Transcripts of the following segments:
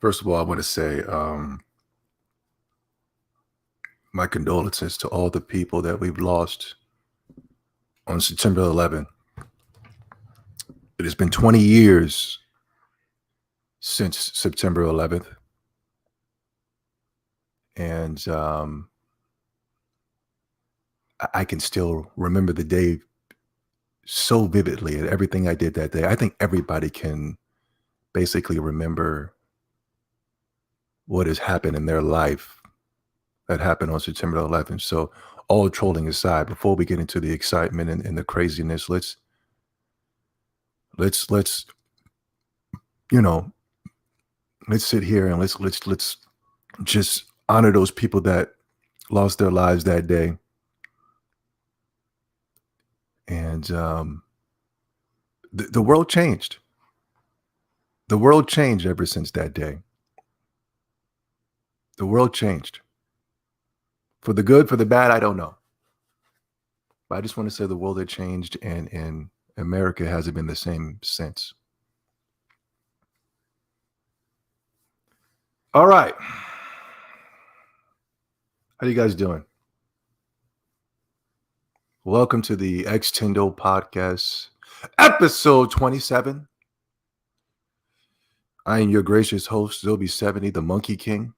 First of all, I want to say my condolences to all the people that we've lost on September 11th. It has been 20 years since September 11th. And I can still remember the day so vividly and everything I did that day. I think everybody can basically remember what has happened in their life that happened on September 11th. So all trolling aside, before we get into the excitement and the craziness, let's sit here and let's just honor those people that lost their lives that day. And the world changed. The world changed ever since that day. The world changed. For the good, for the bad, I don't know. But I just want to say the world had changed, and America hasn't been the same since. All right. How you guys doing? Welcome to the X-Tendo podcast, episode 27. I am your gracious host, Zobi70, the Monkey King,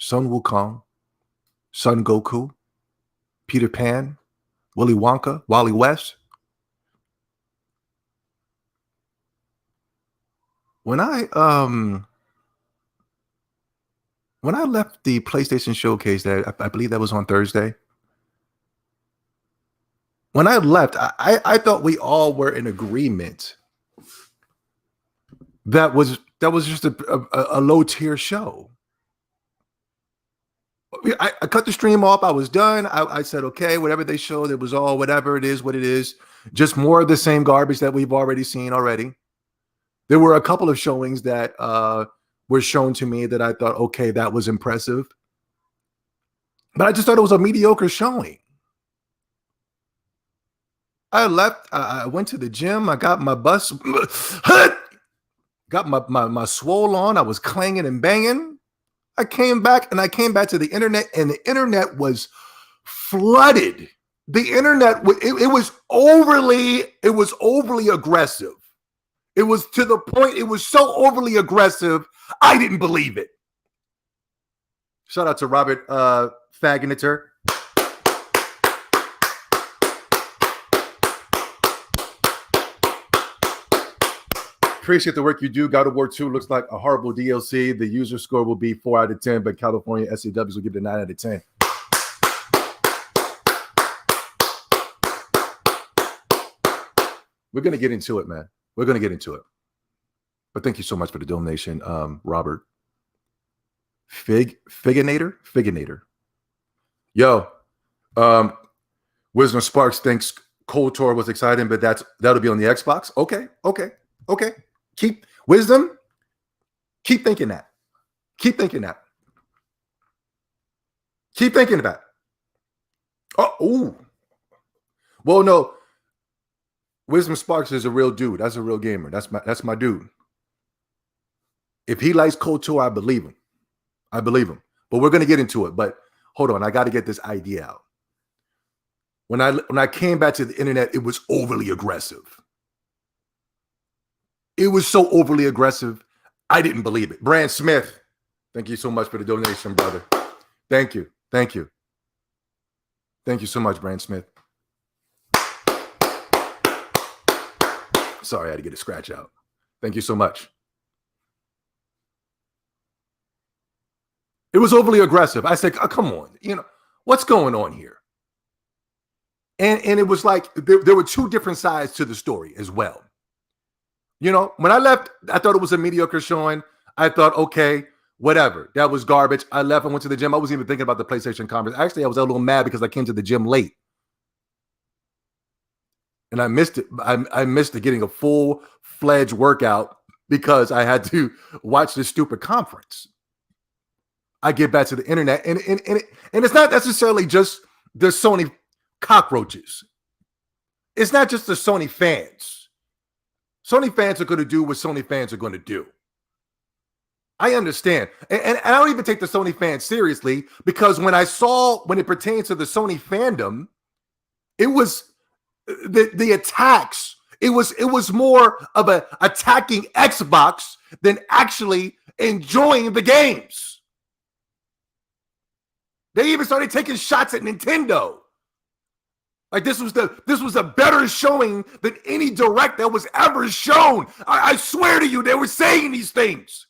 Sun Wukong, Son Goku, Peter Pan, Willy Wonka, Wally West. When I left the PlayStation Showcase, that I believe that was on Thursday. When I left, I thought we all were in agreement that was just a low tier show. I cut the stream off. I was done. I said, okay, whatever they showed, it was all whatever it is, what it is. Just more of the same garbage that we've already seen already. There were a couple of showings that were shown to me that I thought, okay, that was impressive. But I just thought it was a mediocre showing. I left. I went to the gym. I got my bus. Got my swole on. I was clanging and banging. I came back to the internet, and the internet was flooded. The internet, it was overly aggressive. It was to the point, it was so overly aggressive, I didn't believe it. Shout out to Robert Faginator. Appreciate the work you do. God of War 2 looks like a horrible DLC. The user score will be 4 out of 10, but California SAWs will give it a 9 out of 10. We're going to get into it, man. We're going to get into it. But thank you so much for the donation, Robert. Figinator. Yo, Wisdom Sparks thinks KOTOR was exciting, but that'll be on the Xbox. Okay. Keep thinking that. Keep thinking that. Oh. Well, no. Wisdom Sparks is a real dude. That's a real gamer. That's my dude. If he likes KOTOR, I believe him. But we're gonna get into it. But hold on, I got to get this idea out. When I came back to the internet, it was overly aggressive. It was so overly aggressive, I didn't believe it. Brand Smith, thank you so much for the donation, brother. Thank you. Thank you so much, Brand Smith. Sorry, I had to get a scratch out. Thank you so much. It was overly aggressive. I said, oh, come on, what's going on here? And it was like there were two different sides to the story as well. When I left, I thought it was a mediocre showing. I thought, okay, whatever. That was garbage. I left and went to the gym. I wasn't even thinking about the PlayStation conference. Actually, I was a little mad because I came to the gym late. And I missed it. I missed getting a full-fledged workout because I had to watch this stupid conference. I get back to the internet, and it's not necessarily just the Sony cockroaches. It's not just the Sony fans. Sony fans are going to do what Sony fans are going to do. I understand. And I don't even take the Sony fans seriously, because when it pertains to the Sony fandom, it was the attacks. It was more of a attacking Xbox than actually enjoying the games. They even started taking shots at Nintendo. Like this was a better showing than any direct that was ever shown. I swear to you, they were saying these things.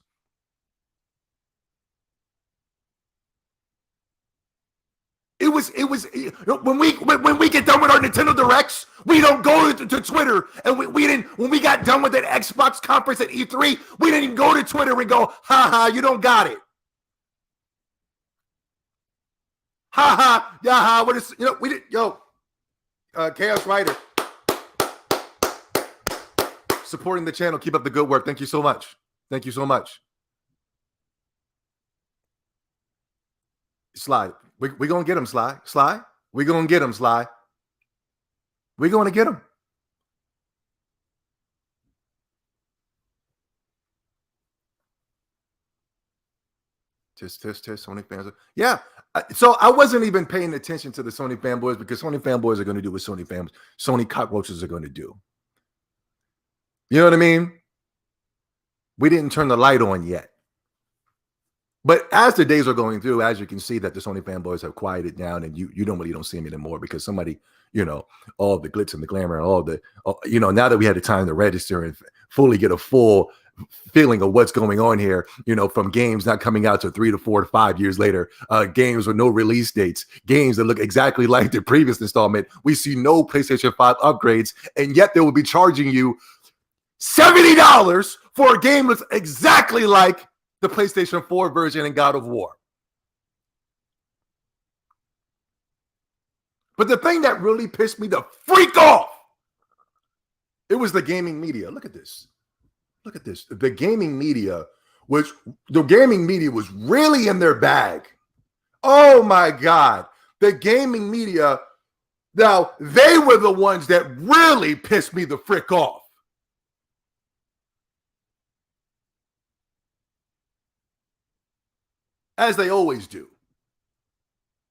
It was when we get done with our Nintendo Directs, we don't go to Twitter, and we didn't, when we got done with that Xbox conference at E3, we didn't even go to Twitter and go, ha ha, you don't got it. Ha ha, yeah ha, what is, we did, Chaos Rider, supporting the channel. Keep up the good work. Thank you so much. Thank you so much. Sly, we gonna get him, Sly. Sly, we gonna get him, Sly. We gonna get him. Test, Sony fans. Yeah. So I wasn't even paying attention to the Sony fanboys, because Sony fanboys are going to do what Sony cockroaches are going to do. You know what I mean? We didn't turn the light on yet. But as the days are going through, as you can see that the Sony fanboys have quieted down, and you don't see them anymore, because somebody, all the glitz and the glamour and all the, now that we had the time to register and fully get a full feeling of what's going on here, from games not coming out to 3 to 4 to 5 years later, games with no release dates, games that look exactly like the previous installment. We see no PlayStation 5 upgrades, and yet they will be charging you $70 for a game that's exactly like the PlayStation 4 version in God of War. But the thing that really pissed me the freak off, it was the gaming media. Look at this. Look at this. The gaming media was really in their bag. Oh my God. The gaming media, now they were the ones that really pissed me the frick off. As they always do.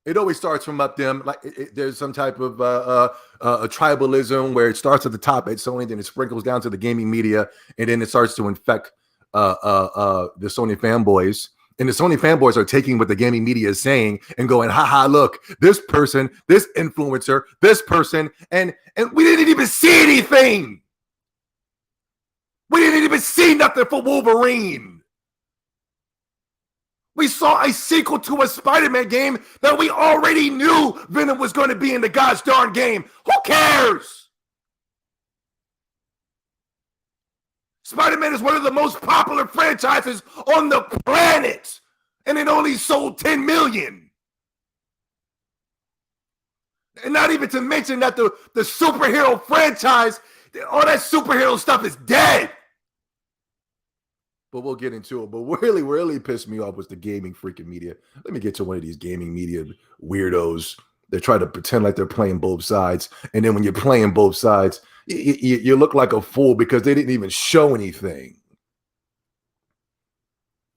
It always starts from up them. Like there's some type of a tribalism where it starts at the top at Sony, then it sprinkles down to the gaming media, and then it starts to infect the Sony fanboys. And the Sony fanboys are taking what the gaming media is saying and going, haha, look, this person, this influencer, this person, and we didn't even see anything. We didn't even see nothing for Wolverine. We saw a sequel to a Spiderman game that we already knew Venom was going to be in the gosh darn game. Who cares? Spider-Man is one of the most popular franchises on the planet, and it only sold 10 million. And not even to mention that the superhero franchise, all that superhero stuff is dead. But we'll get into it. But really pissed me off was the gaming freaking media. Let me get to one of these gaming media weirdos that try to pretend like they're playing both sides. And then when you're playing both sides, you look like a fool because they didn't even show anything.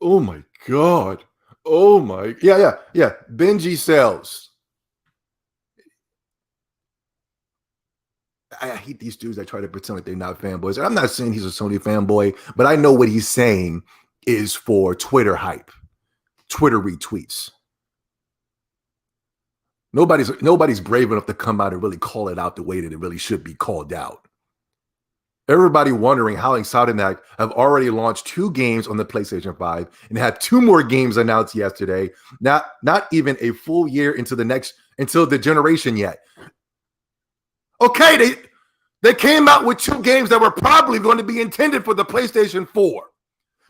Oh my God. Oh my. Yeah. Benji sells. I hate these dudes that try to pretend like they're not fanboys. And I'm not saying he's a Sony fanboy, but I know what he's saying is for Twitter hype, Twitter retweets. Nobody's brave enough to come out and really call it out the way that it really should be called out. Everybody wondering how Insomniac have already launched 2 games on the PlayStation 5 and had 2 more games announced yesterday. Not even a full year until the generation yet. Okay, they came out with 2 games that were probably going to be intended for the PlayStation 4.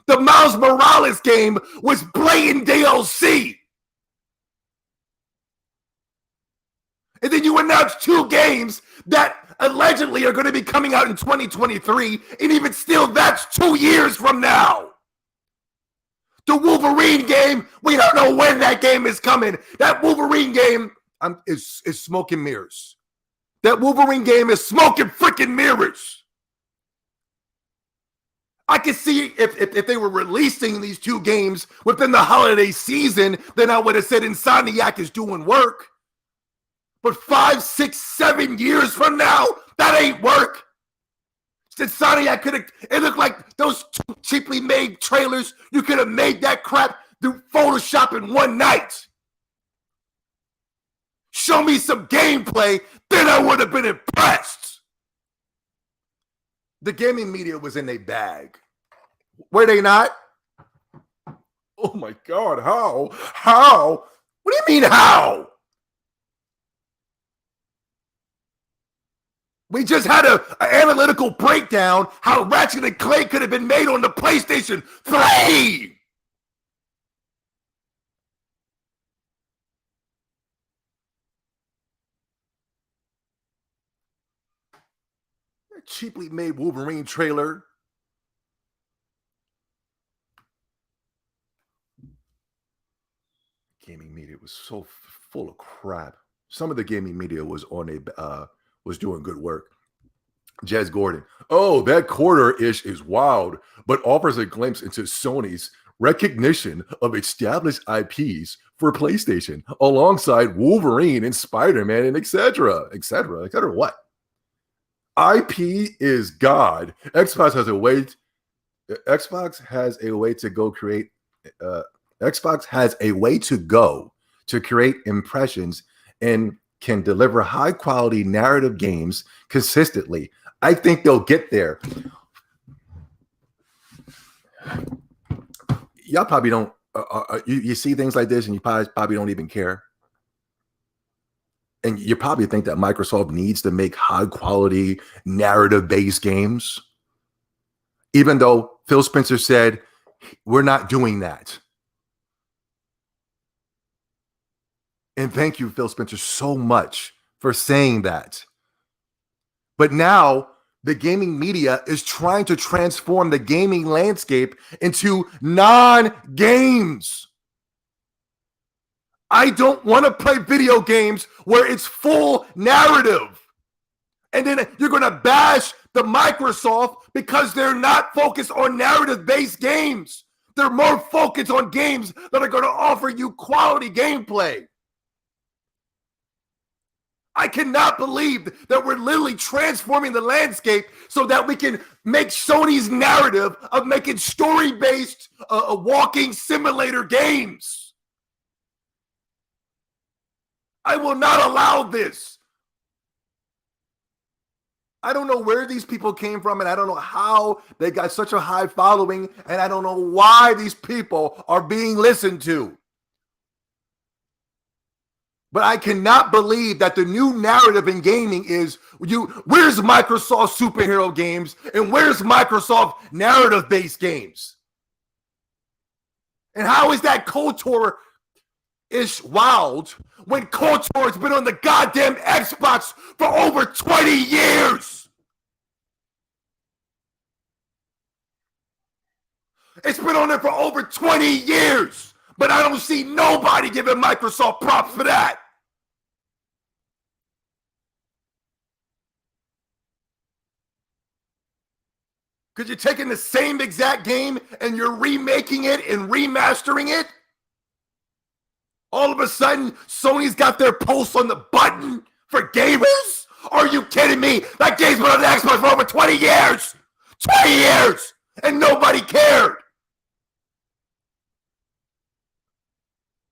The Miles Morales game was blatant DLC. And then you announced 2 games that allegedly are going to be coming out in 2023, and even still, that's 2 years from now. The Wolverine game, we don't know when that game is coming. That Wolverine game is smoke and mirrors. That Wolverine game is smoke and freaking mirrors. I could see if they were releasing these two games within the holiday season, then I would have said Insomniac is doing work. But 5, 6, 7 years from now, that ain't work. Insomniac could have, it looked like those two cheaply made trailers, you could have made that crap through Photoshop in one night. Show me some gameplay, then I would have been impressed. The gaming media was in a bag. Were they not? Oh my God, how? How? What do you mean, how? We just had an analytical breakdown how Ratchet & Clank could have been made on the PlayStation 3. That cheaply made Wolverine trailer. Gaming media was so full of crap. Some of the gaming media was was doing good work. Jez Gordon. Oh, that KOTOR-ish is wild, but offers a glimpse into Sony's recognition of established IPs for PlayStation, alongside Wolverine and Spiderman and etc. What? IP is God. Xbox has a way to go create. Xbox has a way to go to create impressions and can deliver high quality narrative games consistently. I think they'll get there. Y'all probably don't. You see things like this, and you probably don't even care. And you probably think that Microsoft needs to make high quality narrative based games, even though Phil Spencer said we're not doing that. And thank you, Phil Spencer, so much for saying that. But now the gaming media is trying to transform the gaming landscape into non-games. I don't want to play video games where it's full narrative. And then you're going to bash the Microsoft because they're not focused on narrative-based games. They're more focused on games that are going to offer you quality gameplay. I cannot believe that we're literally transforming the landscape so that we can make Sony's narrative of making story-based walking simulator games. I will not allow this. I don't know where these people came from, and I don't know how they got such a high following, and I don't know why these people are being listened to. But I cannot believe that the new narrative in gaming is where's Microsoft superhero games and where's Microsoft narrative-based games? And how is that KOTOR-ish wild when KOTOR has been on the goddamn Xbox for over 20 years? It's been on there for over 20 years, but I don't see nobody giving Microsoft props for that. Because you're taking the same exact game and you're remaking it and remastering it. All of a sudden, Sony's got their pulse on the button for gamers? Are you kidding me? That game's been on the Xbox for over 20 years. 20 years! And nobody cared.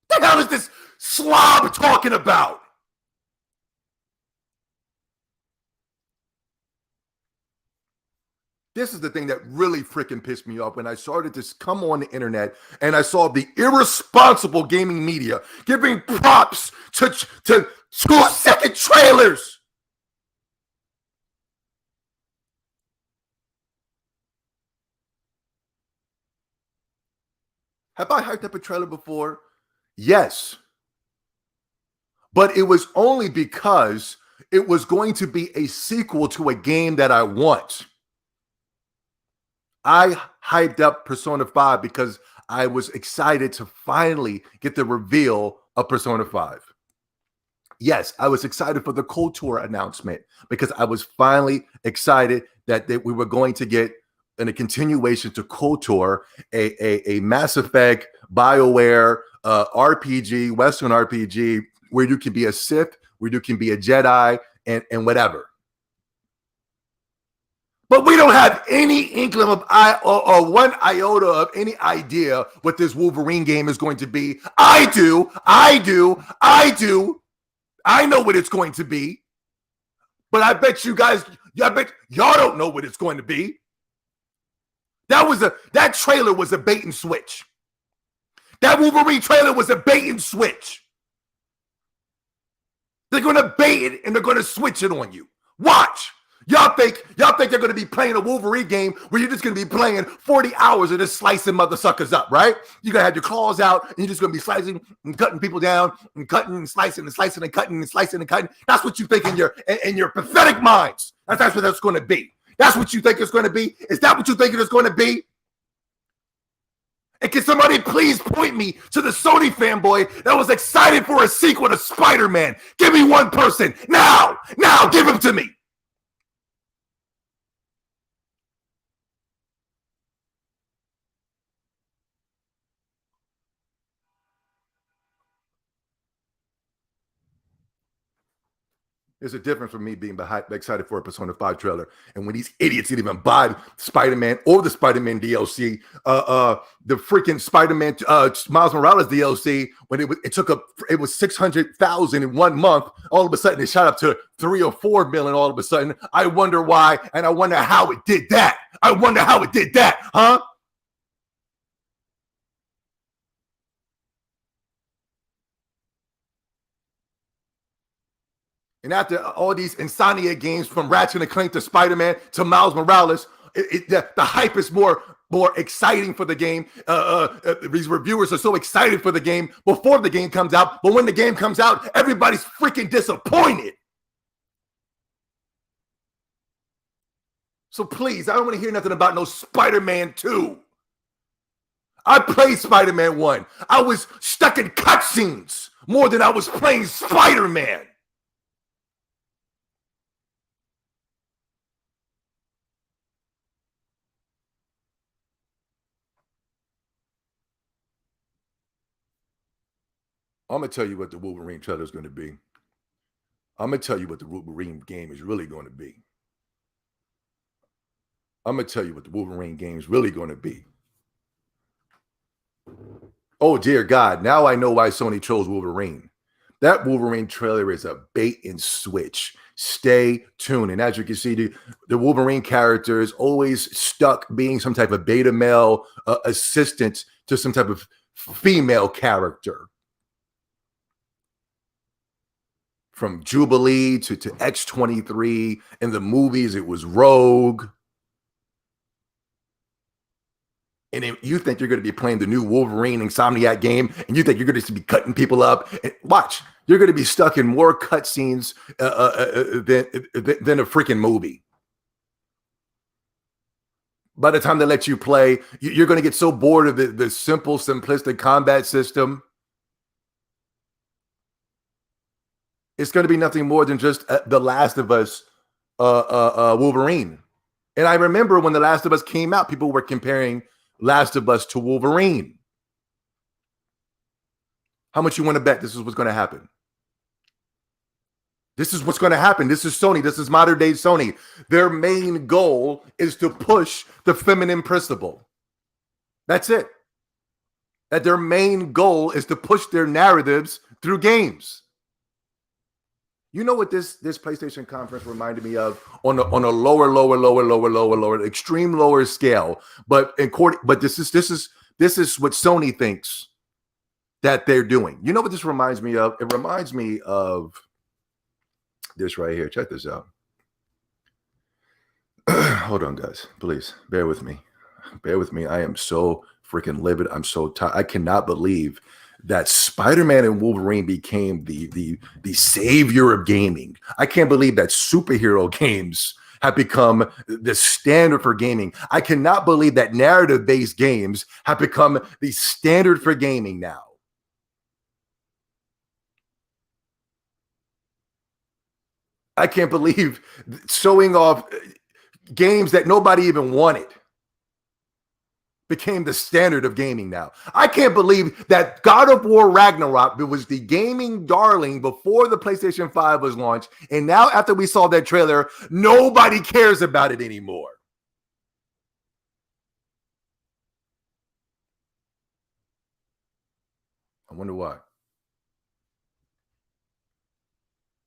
What the hell is this slob talking about? This is the thing that really freaking pissed me off when I started to come on the internet and I saw the irresponsible gaming media giving props to 2-second trailers. Have I hyped up a trailer before? Yes. But it was only because it was going to be a sequel to a game that I want. I hyped up Persona 5 because I was excited to finally get the reveal of Persona 5. Yes, I was excited for the KOTOR announcement because I was finally excited that we were going to get and a continuation to KOTOR, a Mass Effect, BioWare RPG, Western RPG, where you can be a Sith, where you can be a Jedi, and whatever. But we don't have any inkling of or one iota of any idea what this Wolverine game is going to be. I do. I know what it's going to be. But I bet you guys, I bet y'all don't know what it's going to be. That trailer was a bait and switch. That Wolverine trailer was a bait and switch. They're going to bait it and they're going to switch it on you. Watch. Y'all think they're going to be playing a Wolverine game where you're just going to be playing 40 hours of just slicing mother suckers up, right? You're going to have your claws out and you're just going to be slicing and cutting people down and cutting and slicing and slicing and cutting and slicing and cutting. That's what you think in your pathetic minds. That's what that's going to be. That's what you think it's going to be. Is that what you think it's going to be? And can somebody please point me to the Sony fanboy that was excited for a sequel to Spider-Man? Give me one person. Now, give him to me. There's a difference from me being excited for a Persona 5 trailer and when these idiots didn't even buy Spider-Man or the Spider-Man DLC, the freaking Spider-Man Miles Morales DLC, when it was 600,000 in 1 month, all of a sudden it shot up to 3 or 4 million all of a sudden. I wonder why, and I wonder how it did that. Huh? And after all these Insomniac games, from Ratchet and Clank to Spider-Man to Miles Morales, the hype is more exciting for the game. These reviewers are so excited for the game before the game comes out, but when the game comes out, everybody's freaking disappointed. So please, I don't want to hear nothing about no Spider-Man 2. I played Spider-Man 1. I was stuck in cutscenes more than I was playing Spider-Man. I'm going to tell you what the Wolverine trailer is going to be. I'm going to tell you what the Wolverine game is really going to be. I'm going to tell you what the Wolverine game is really going to be. Oh, dear God. Now I know why Sony chose Wolverine. That Wolverine trailer is a bait and switch. Stay tuned. And as you can see, the Wolverine character is always stuck being some type of beta male assistant to some type of female character. From Jubilee to X-23. In the movies, it was Rogue. And if you think you're going to be playing the new Wolverine Insomniac game, and you think you're going to be cutting people up, and watch, you're going to be stuck in more cutscenes than a freaking movie. By the time they let you play, you're going to get so bored of the simple, simplistic combat system. It's going to be nothing more than just The Last of Us Wolverine. And I remember when The Last of Us came out, people were comparing Last of Us to Wolverine. How much you want to bet this is what's going to happen? This is what's going to happen. This is Sony. This is modern day Sony. Their main goal is to push the feminine principle. That's it. That their main goal is to push their narratives through games. You know what this PlayStation conference reminded me of on a lower, extreme lower scale. But this is what Sony thinks that they're doing. You know what this reminds me of? It reminds me of this right here. Check this out. Hold on, guys. Please bear with me. Bear with me. I am so freaking livid. I'm so tired. I cannot believe that Spider-Man and Wolverine became the savior of gaming. I can't believe that superhero games have become the standard for gaming. I cannot believe that narrative-based games have become the standard for gaming now. I can't believe showing off games that nobody even wanted. became the standard of gaming now. I can't believe that God of War Ragnarok was the gaming darling before the PlayStation 5 was launched. And now after we saw that trailer, nobody cares about it anymore. I wonder why.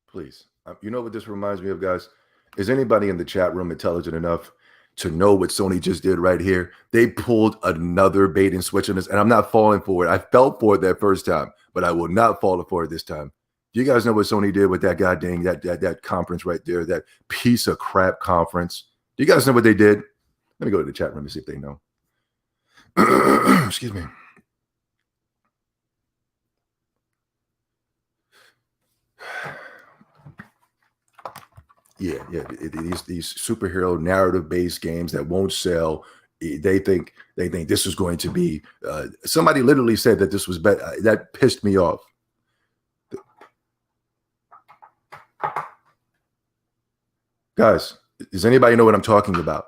Please. You know what this reminds me of, guys? Is anybody in the chat room intelligent enough to know what Sony just did right here? They pulled another bait and switch on this, and I'm not falling for it. I fell for it that first time, but I will not fall for it this time. Do you guys know what Sony did with that goddamn that conference right there, that piece of crap conference? Do you guys know what they did? Let me go to the chat room and see if they know. Excuse me. Yeah. These superhero narrative-based games that won't sell. They think this is going to be. Somebody literally said that this was better. That pissed me off. Guys, does anybody know what I'm talking about?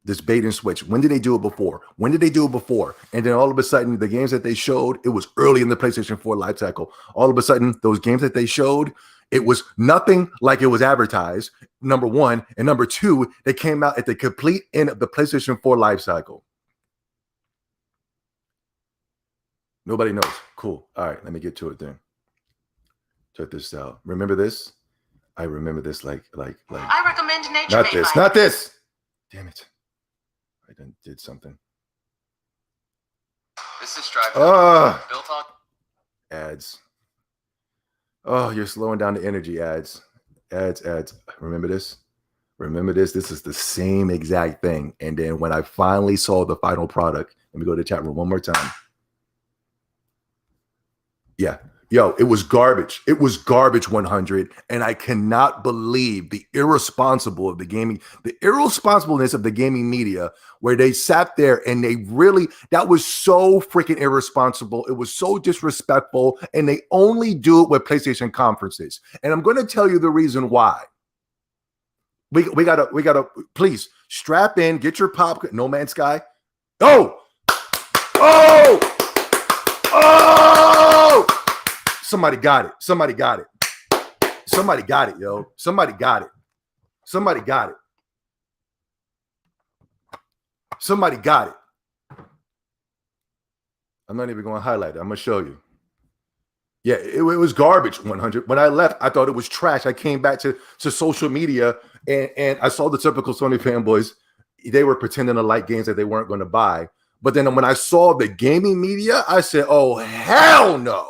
This bait and switch. When did they do it before? And then all of a sudden, the games that they showed, it was early in the PlayStation 4 life cycle. All of a sudden, those games that they showed, it was nothing like it was advertised, number one. And number two, they came out at the complete end of the PlayStation 4 life cycle. Nobody knows. Cool. All right, let me get to it then. Check this out. Remember this? I remember this like. I recommend nature. Not this. Damn it. I did something. This is Tribalism. Built on ads. Oh, you're slowing down the energy, ads. Remember this? This is the same exact thing. And then when I finally saw the final product, let me go to the chat room one more time. Yeah. Yo, it was garbage. 100. And I cannot believe the irresponsibleness of the gaming media, where they sat there and they really, that was so freaking irresponsible. It was so disrespectful. And they only do it with PlayStation conferences. And I'm going to tell you the reason why. We gotta please strap in, get your popcorn. No Man's Sky. Oh! Somebody got it, yo. Somebody got it. I'm not even going to highlight it. I'm going to show you. Yeah, it was garbage, 100. When I left, I thought it was trash. I came back to social media, and I saw the typical Sony fanboys. They were pretending to like games that they weren't going to buy. But then when I saw the gaming media, I said, oh, hell no.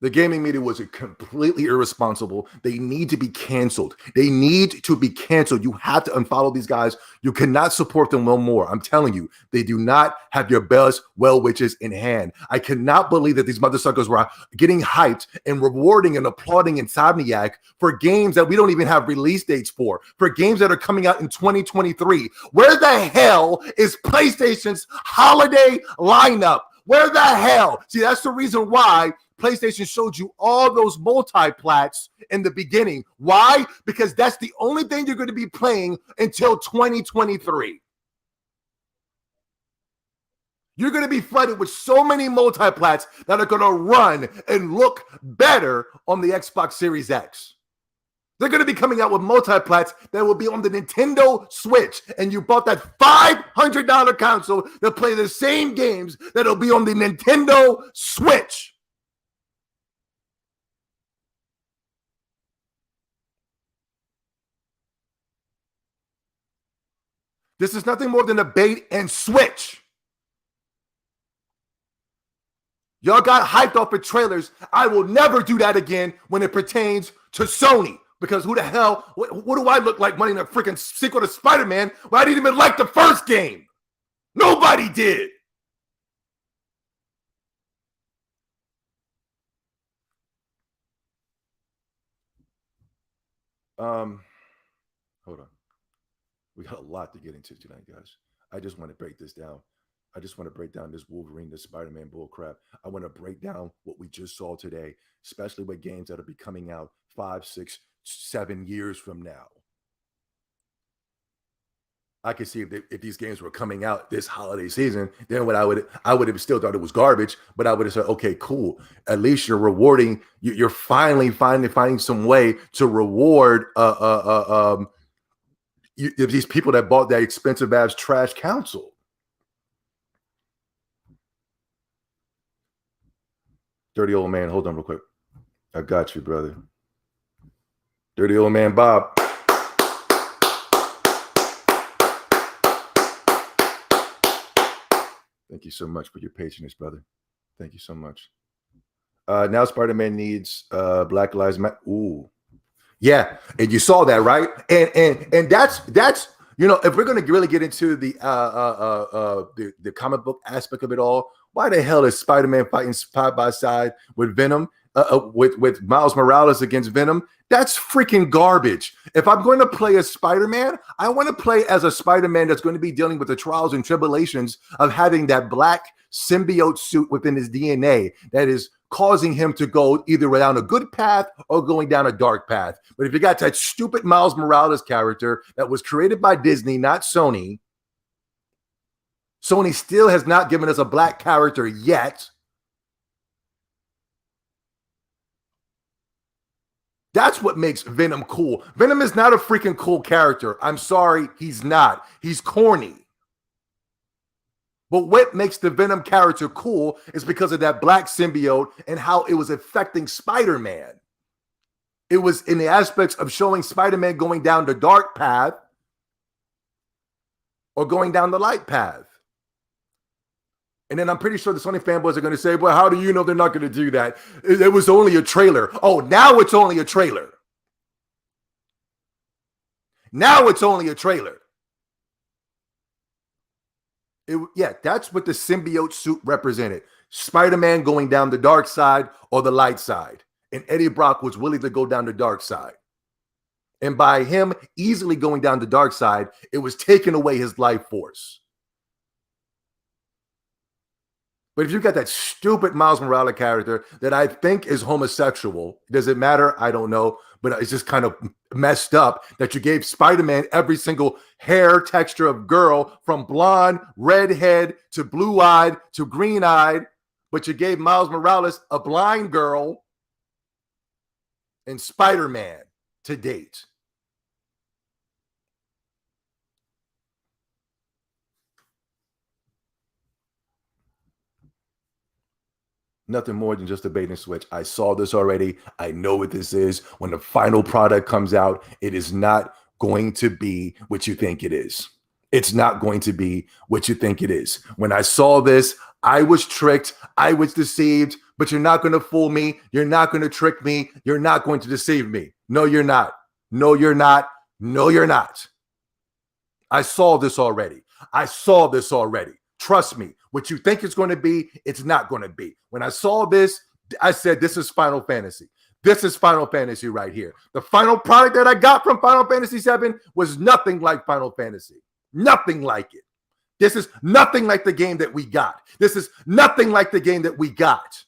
The gaming media was completely irresponsible. They need to be canceled. You have to unfollow these guys. You cannot support them no more. I'm telling you, they do not have your best well wishes in hand. I cannot believe that these motherfuckers were getting hyped and rewarding and applauding Insomniac for games that we don't even have release dates for games that are coming out in 2023. Where the hell is PlayStation's holiday lineup? Where the hell? See, that's the reason why PlayStation showed you all those multi-plats in the beginning. Why? Because that's the only thing you're going to be playing until 2023. You're going to be flooded with so many multi-plats that are going to run and look better on the Xbox Series X. They're going to be coming out with multi-plats that will be on the Nintendo Switch. And you bought that $500 console to play the same games that'll be on the Nintendo Switch. This is nothing more than a bait and switch. Y'all got hyped off of trailers. I will never do that again when it pertains to Sony. Because who the hell, what do I look like running a freaking sequel to Spiderman when I didn't even like the first game? Nobody did. Hold on. We got a lot to get into tonight, guys. I just want to break this down. I just want to break down this Wolverine, this Spider-Man bullcrap. I want to break down what we just saw today, especially with games that will be coming out 5, 6, 7 years from now. I could see if these games were coming out this holiday season, then what I would have still thought it was garbage, but I would have said, okay, cool. At least you're rewarding. You're finally finding some way to reward these people that bought that expensive ass trash console. Dirty old man, hold on real quick. I got you, brother. Dirty old man Bob. Thank you so much for your patience, brother. Thank you so much. Now Spider-Man needs Black Lives Matter. Ooh. Yeah, and you saw that, right? And that's if we're gonna really get into the comic book aspect of it all, why the hell is Spider-Man fighting side by side with Venom, with Miles Morales against Venom? That's freaking garbage. If I'm going to play as Spider-Man, I want to play as a Spider-Man that's going to be dealing with the trials and tribulations of having that black symbiote suit within his DNA that is causing him to go either down a good path or going down a dark path. But if you got that stupid Miles Morales character that was created by Disney, not Sony, Sony still has not given us a black character yet. That's what makes Venom cool. Venom is not a freaking cool character. I'm sorry, he's not. He's corny. But what makes the Venom character cool is because of that black symbiote and how it was affecting Spider-Man. It was in the aspects of showing Spider-Man going down the dark path or going down the light path. And then I'm pretty sure the Sony fanboys are going to say, well, how do you know they're not going to do that? It was only a trailer. Oh, now it's only a trailer. Now it's only a trailer. Yeah, that's what the symbiote suit represented. Spider-Man going down the dark side or the light side. And Eddie Brock was willing to go down the dark side. And by him easily going down the dark side, it was taking away his life force. But if you got that stupid Miles Morales character that I think is homosexual, does it matter? I don't know. But it's just kind of messed up that you gave Spider-Man every single hair texture of girl from blonde, redhead to blue-eyed to green-eyed. But you gave Miles Morales a blind girl and Spider-Man to date. Nothing more than just a bait and switch. I saw this already. I know what this is. When the final product comes out, it is not going to be what you think it is. It's not going to be what you think it is. When I saw this, I was tricked. I was deceived. But you're not going to fool me. You're not going to trick me. You're not going to deceive me. No, you're not. No, you're not. No, you're not. I saw this already. I saw this already. Trust me, what you think it's going to be, it's not going to be. When I saw this, I said, this is Final Fantasy. This is Final Fantasy right here. The final product that I got from Final Fantasy VII was nothing like Final Fantasy. Nothing like it. This is nothing like the game that we got. This is nothing like the game that we got.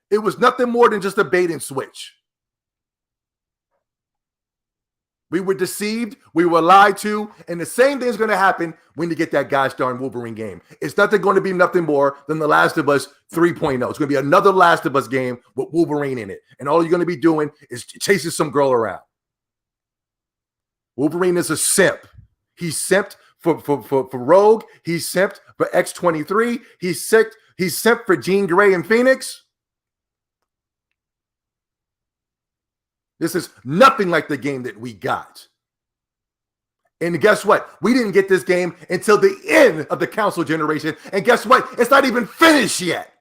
It was nothing more than just a bait and switch. We were deceived, we were lied to, and the same thing is going to happen when you get that gosh darn Wolverine game. It's nothing going to be nothing more than The Last of Us 3.0. It's going to be another Last of Us game with Wolverine in it. And all you're going to be doing is chasing some girl around. Wolverine is a simp. He's simped for Rogue. He's simped for X-23. He's simped for Jean Grey and Phoenix. This is nothing like the game that we got. And guess what? We didn't get this game until the end of the console generation. And guess what? It's not even finished yet.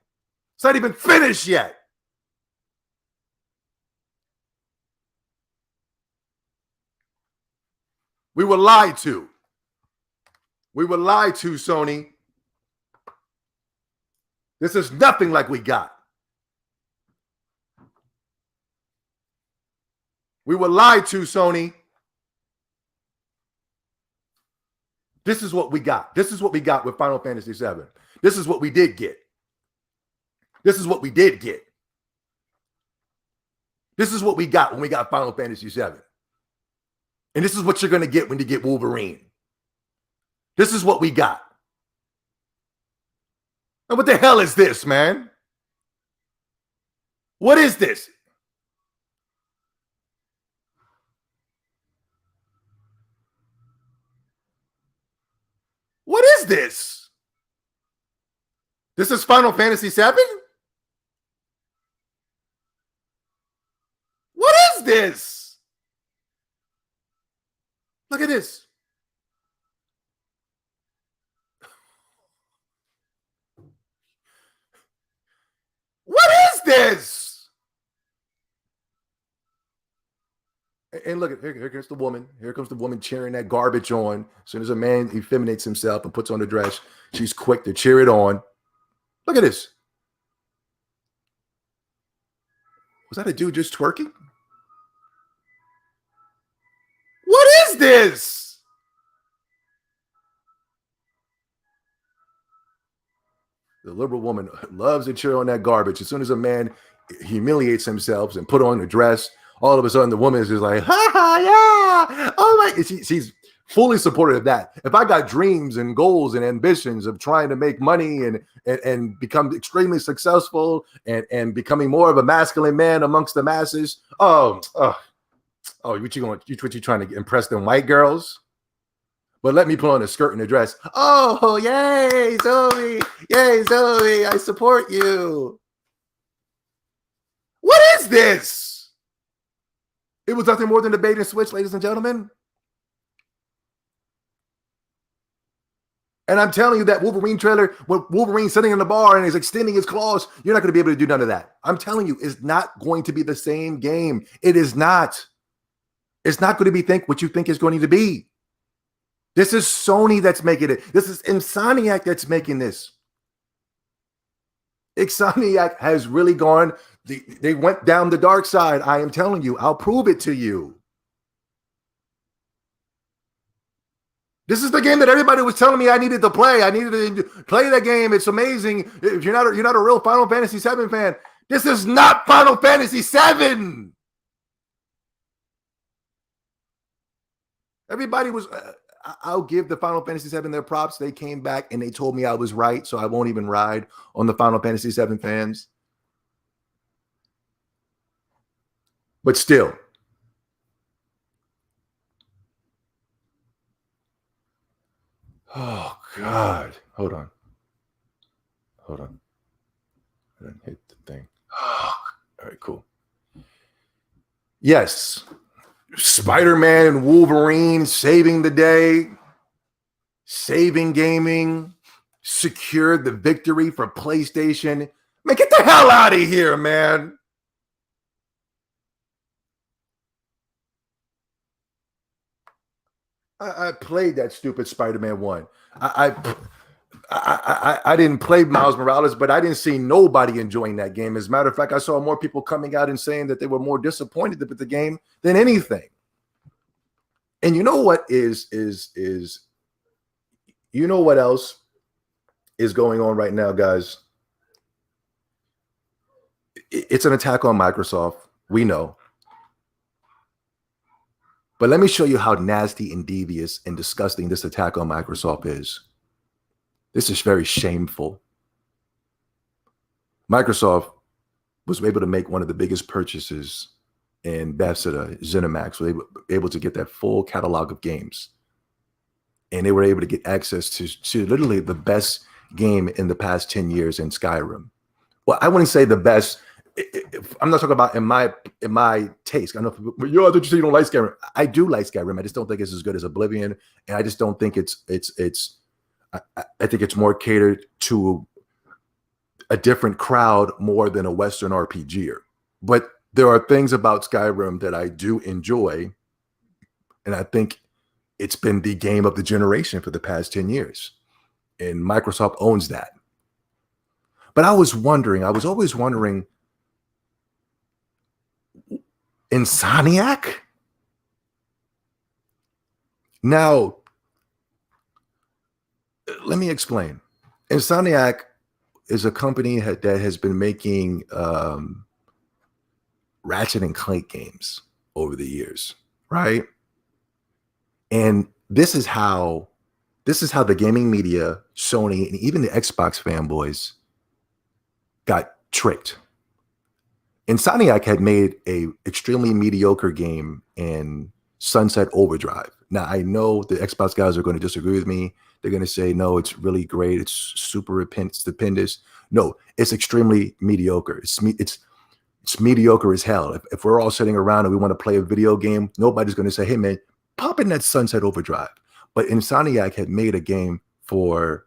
It's not even finished yet. We were lied to. We were lied to, Sony. This is nothing like we got. We were lied to, Sony. This is what we got. This is what we got with Final Fantasy VII. This is what we did get. This is what we did get. This is what we got when we got Final Fantasy VII. And this is what you're going to get when you get Wolverine. This is what we got. And what the hell is this, man? What is this? What is this? This is Final Fantasy VII? What is this? Look at this. What is this? And look, here comes the woman. Here comes the woman cheering that garbage on. As soon as a man effeminates himself and puts on the dress, she's quick to cheer it on. Look at this. Was that a dude just twerking? What is this? The liberal woman loves to cheer on that garbage. As soon as a man humiliates himself and put on a dress, all of a sudden the woman is just like, ha ha, yeah. Oh my, she's fully supportive of that. If I got dreams and goals and ambitions of trying to make money and become extremely successful and becoming more of a masculine man amongst the masses, what you trying to impress them white girls? But let me put on a skirt and a dress. Oh, yay, Zoe. Yay, Zoe. I support you. What is this? It was nothing more than a bait and switch, ladies and gentlemen. And I'm telling you that Wolverine trailer, with Wolverine sitting in the bar and is extending his claws, you're not going to be able to do none of that. I'm telling you, it's not going to be the same game. It is not. It's not going to be what you think it's going to be. This is Sony that's making it. This is Insomniac that's making this. Insomniac has really gone, they went down the dark side. I am telling you, I'll prove it to you. This is the game that everybody was telling me I needed to play. I needed to play that game. It's amazing. If you're not a real Final Fantasy VII fan, this is not Final Fantasy VII. Everybody was... I'll give the Final Fantasy VII their props. They came back and they told me I was right, so I won't even ride on the Final Fantasy VII fans. But still. Oh, God. Hold on. I didn't hit the thing. All right, cool. Yes. Spiderman and Wolverine saving the day, saving gaming, secured the victory for PlayStation. Man, get the hell out of here, man. I played that stupid Spider-Man 1. I didn't play Miles Morales, but I didn't see nobody enjoying that game. As a matter of fact, I saw more people coming out and saying that they were more disappointed with the game than anything. And you know what is you know what else is going on right now, guys? It's an attack on Microsoft. We know. But let me show you how nasty and devious and disgusting this attack on Microsoft is. This is very shameful. Microsoft was able to make one of the biggest purchases in Bethesda, ZeniMax. They were able to get that full catalog of games. And they were able to get access to literally the best game in the past 10 years in Skyrim. Well, I wouldn't say the best. I'm not talking about in my taste. I know people, I thought you said you don't like Skyrim. I do like Skyrim. I just don't think it's as good as Oblivion. And I just don't think I think it's more catered to a different crowd more than a Western RPGer. But there are things about Skyrim that I do enjoy. And I think it's been the game of the generation for the past 10 years. And Microsoft owns that. But I was always wondering, Insomniac? Now, let me explain. Insomniac is a company that has been making Ratchet and Clank games over the years, right? And this is how this is how the gaming media, Sony, and even the Xbox fanboys got tricked. Insomniac had made a extremely mediocre game in Sunset Overdrive. Now, I know the Xbox guys are going to disagree with me. They're going to say, no, it's really great. It's super stupendous. No, it's extremely mediocre. It's mediocre as hell. If we're all sitting around and we want to play a video game, nobody's going to say, hey, man, pop in that Sunset Overdrive. But Insomniac had made a game for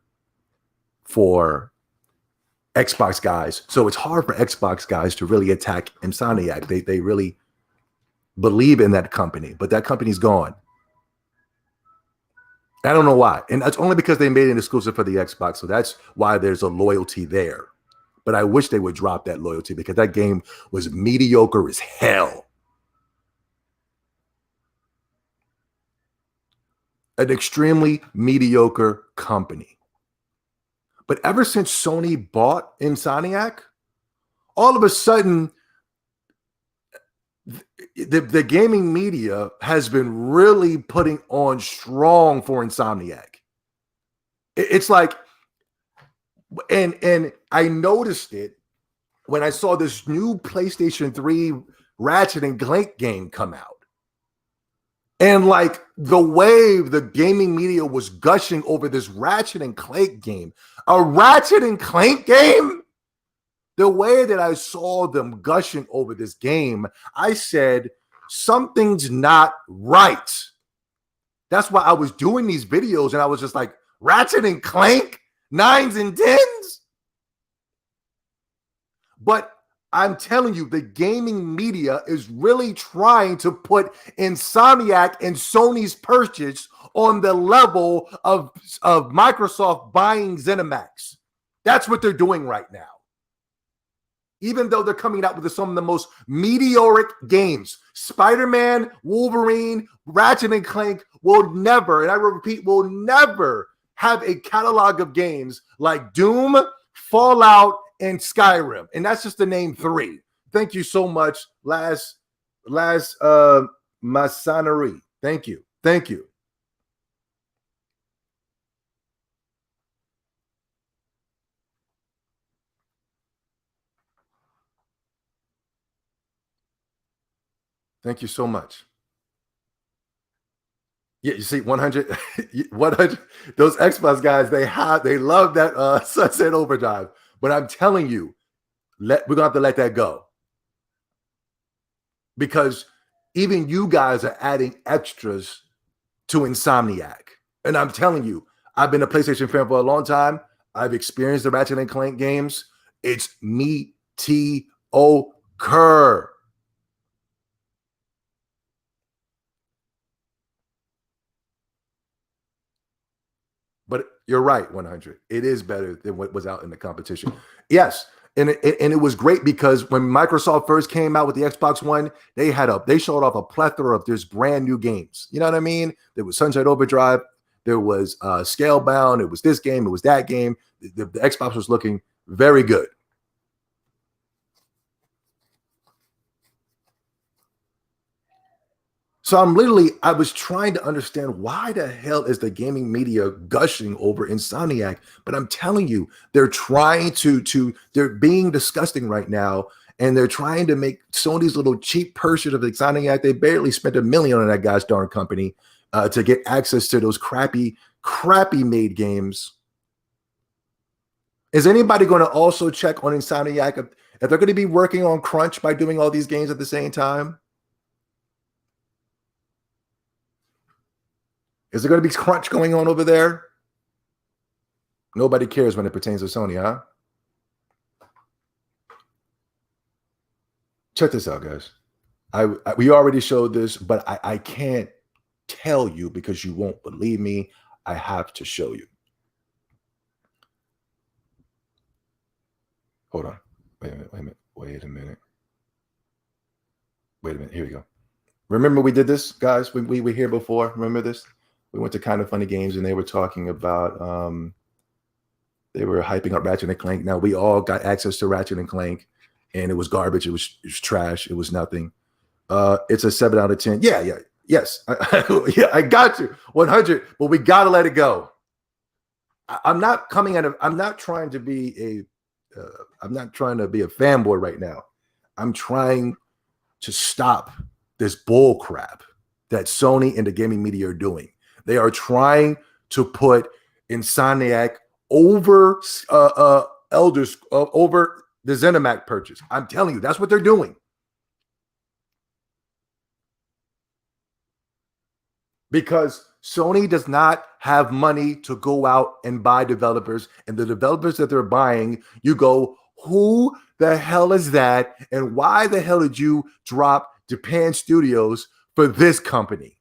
Xbox guys. So it's hard for Xbox guys to really attack Insomniac. They really believe in that company, but that company's gone. I don't know why. And that's only because they made it exclusive for the Xbox. So that's why there's a loyalty there. But I wish they would drop that loyalty because that game was mediocre as hell. An extremely mediocre company. But ever since Sony bought Insomniac, all of a sudden, the gaming media has been really putting on strong for Insomniac. It's like, and I noticed it when I saw this new PlayStation 3 Ratchet and Clank game come out. And like the way the gaming media was gushing over this Ratchet and Clank game, a Ratchet and Clank game, the way that I saw them gushing over this game, I said, something's not right. That's why I was doing these videos and I was just like, Ratchet and Clank, 9s and 10s. But I'm telling you, the gaming media is really trying to put Insomniac and Sony's purchase on the level of Microsoft buying ZeniMax. That's what they're doing right now. Even though they're coming out with some of the most meteoric games. Spiderman, Wolverine, Ratchet and Clank will never, and I repeat, will never have a catalog of games like Doom, Fallout, and Skyrim. And that's just to name 3. Thank you so much, last Masanari. Thank you. Thank you. Thank you so much. Yeah, you see, 100, 100. Those Xbox guys, they love that Sunset Overdrive. But I'm telling you, we're gonna have to let that go because even you guys are adding extras to Insomniac. And I'm telling you, I've been a PlayStation fan for a long time. I've experienced the Ratchet and Clank games. It's mediocre. But you're right, 100. It is better than what was out in the competition. Yes, and it was great because when Microsoft first came out with the Xbox One, they showed off a plethora of just brand new games. You know what I mean? There was Sunset Overdrive, there was Scalebound, it was this game, it was that game. The Xbox was looking very good. So I was trying to understand why the hell is the gaming media gushing over Insomniac? But I'm telling you, they're trying they're being disgusting right now. And they're trying to make Sony's little cheap purchase of Insomniac. They barely spent $1 million on that guy's darn company to get access to those crappy made games. Is anybody going to also check on Insomniac if they're going to be working on crunch by doing all these games at the same time? Is there going to be crunch going on over there? Nobody cares when it pertains to Sony, huh? Check this out, guys. We already showed this, but I can't tell you because you won't believe me. I have to show you. Hold on. Wait a minute. Here we go. Remember we did this, guys? We were here before. Remember this? We went to Kind of Funny Games and they were talking about, they were hyping up Ratchet and Clank. Now we all got access to Ratchet and Clank and it was garbage. It was trash. It was nothing. It's a 7 out of 10. Yeah. Yes. I got you. 100, but we got to let it go. I'm not coming at it. I'm not trying to be I'm not trying to be a fanboy right now. I'm trying to stop this bull crap that Sony and the gaming media are doing. They are trying to put Insomniac over over the ZeniMax purchase. I'm telling you, that's what they're doing. Because Sony does not have money to go out and buy developers, and the developers that they're buying, you go, who the hell is that? And why the hell did you drop Japan Studios for this company?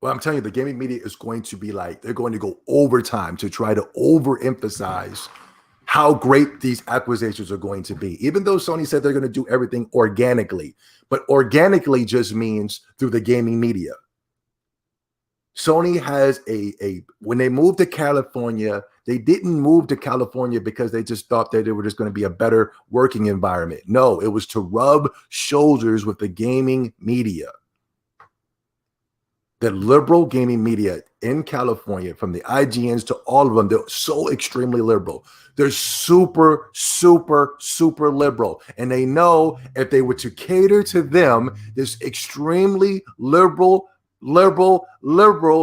Well, I'm telling you, the gaming media is going to be like, they're going to go overtime to try to overemphasize how great these acquisitions are going to be. Even though Sony said they're going to do everything organically, but organically just means through the gaming media. Sony has when they moved to California, they didn't move to California because they just thought that they were just going to be a better working environment. No, it was to rub shoulders with the gaming media. The liberal gaming media in California, from the IGNs to all of them, they're so extremely liberal. They're super, super, super liberal. And they know if they were to cater to them, this extremely liberal